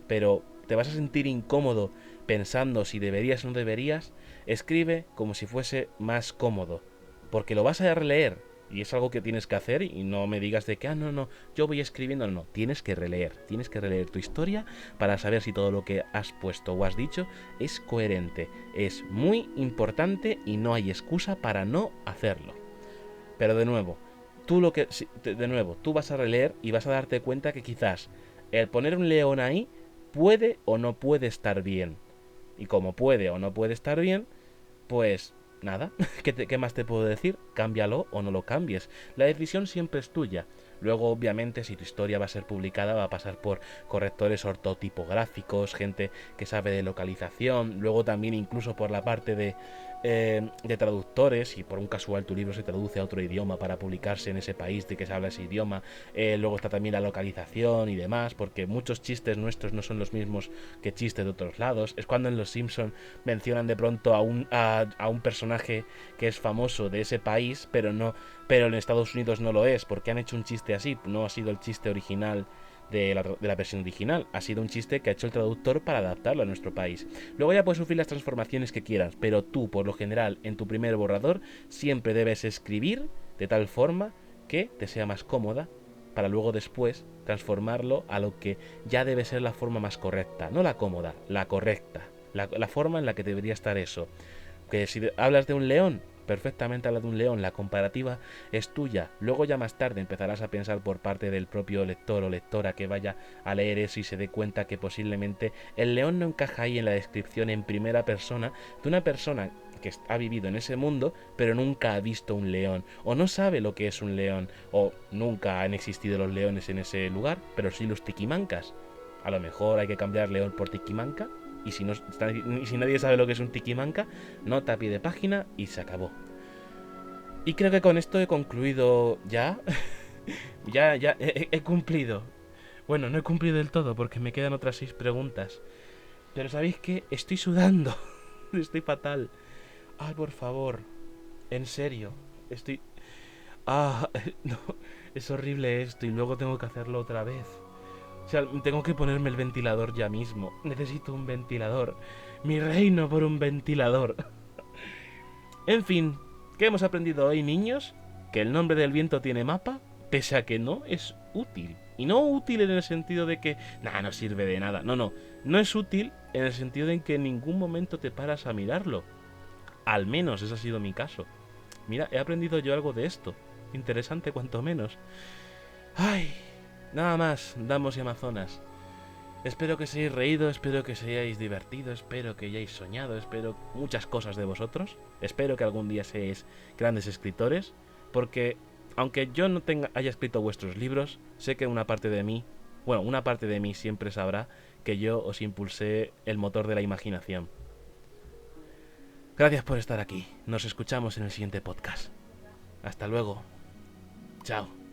pero te vas a sentir incómodo pensando si deberías o no deberías, escribe como si fuese más cómodo, porque lo vas a releer y es algo que tienes que hacer y no me digas de que, no, yo voy escribiendo, no, tienes que releer tu historia para saber si todo lo que has puesto o has dicho es coherente, es muy importante y no hay excusa para no hacerlo. Pero de nuevo, tú vas a releer y vas a darte cuenta que quizás el poner un león ahí puede o no puede estar bien. Y como puede o no puede estar bien, pues nada, ¿qué más te puedo decir? Cámbialo o no lo cambies. La decisión siempre es tuya. Luego, obviamente, si tu historia va a ser publicada, va a pasar por correctores ortotipográficos, gente que sabe de localización, luego también incluso por la parte de traductores, y por un casual tu libro se traduce a otro idioma para publicarse en ese país de que se habla ese idioma. Luego está también la localización y demás, porque muchos chistes nuestros no son los mismos que chistes de otros lados. Es cuando en Los Simpson mencionan de pronto a un personaje que es famoso de ese país, pero en Estados Unidos no lo es, porque han hecho un chiste así. No ha sido el chiste original de la versión original, ha sido un chiste que ha hecho el traductor para adaptarlo a nuestro país. Luego ya puedes sufrir las transformaciones que quieras, pero tú, por lo general, en tu primer borrador, siempre debes escribir de tal forma que te sea más cómoda, para luego después transformarlo a lo que ya debe ser la forma más correcta. No la cómoda, la correcta. La forma en la que debería estar eso. Que si hablas de un león, perfectamente habla de un león, la comparativa es tuya. Luego ya más tarde empezarás a pensar por parte del propio lector o lectora que vaya a leer eso y se dé cuenta que posiblemente el león no encaja ahí en la descripción en primera persona de una persona que ha vivido en ese mundo pero nunca ha visto un león, o no sabe lo que es un león, o nunca han existido los leones en ese lugar, pero sí los tiquimancas. A lo mejor hay que cambiar león por tiquimanca. Y si nadie sabe lo que es un tiquimanca, nota a pie de página y se acabó. Y creo que con esto he concluido ya. ya he cumplido. Bueno, no he cumplido del todo porque me quedan otras 6 preguntas. Pero ¿sabéis qué? Estoy sudando. Estoy fatal. Ay, por favor. En serio. Estoy... no. Es horrible esto y luego tengo que hacerlo otra vez. O sea, tengo que ponerme el ventilador ya mismo. Necesito un ventilador. Mi reino por un ventilador. En fin, ¿qué hemos aprendido hoy, niños? Que el nombre del viento tiene mapa, pese a que no es útil. Y no útil en el sentido de que, no sirve de nada. No es útil en el sentido de que en ningún momento te paras a mirarlo. Al menos ese ha sido mi caso. Mira, he aprendido yo algo de esto. Interesante cuanto menos. Ay... Nada más, damos y amazonas. Espero que os hayáis reído, espero que os hayáis divertido, espero que hayáis soñado, espero muchas cosas de vosotros. Espero que algún día seáis grandes escritores, porque aunque yo no haya escrito vuestros libros, sé que una parte de mí siempre sabrá que yo os impulsé el motor de la imaginación. Gracias por estar aquí, nos escuchamos en el siguiente podcast. Hasta luego. Chao.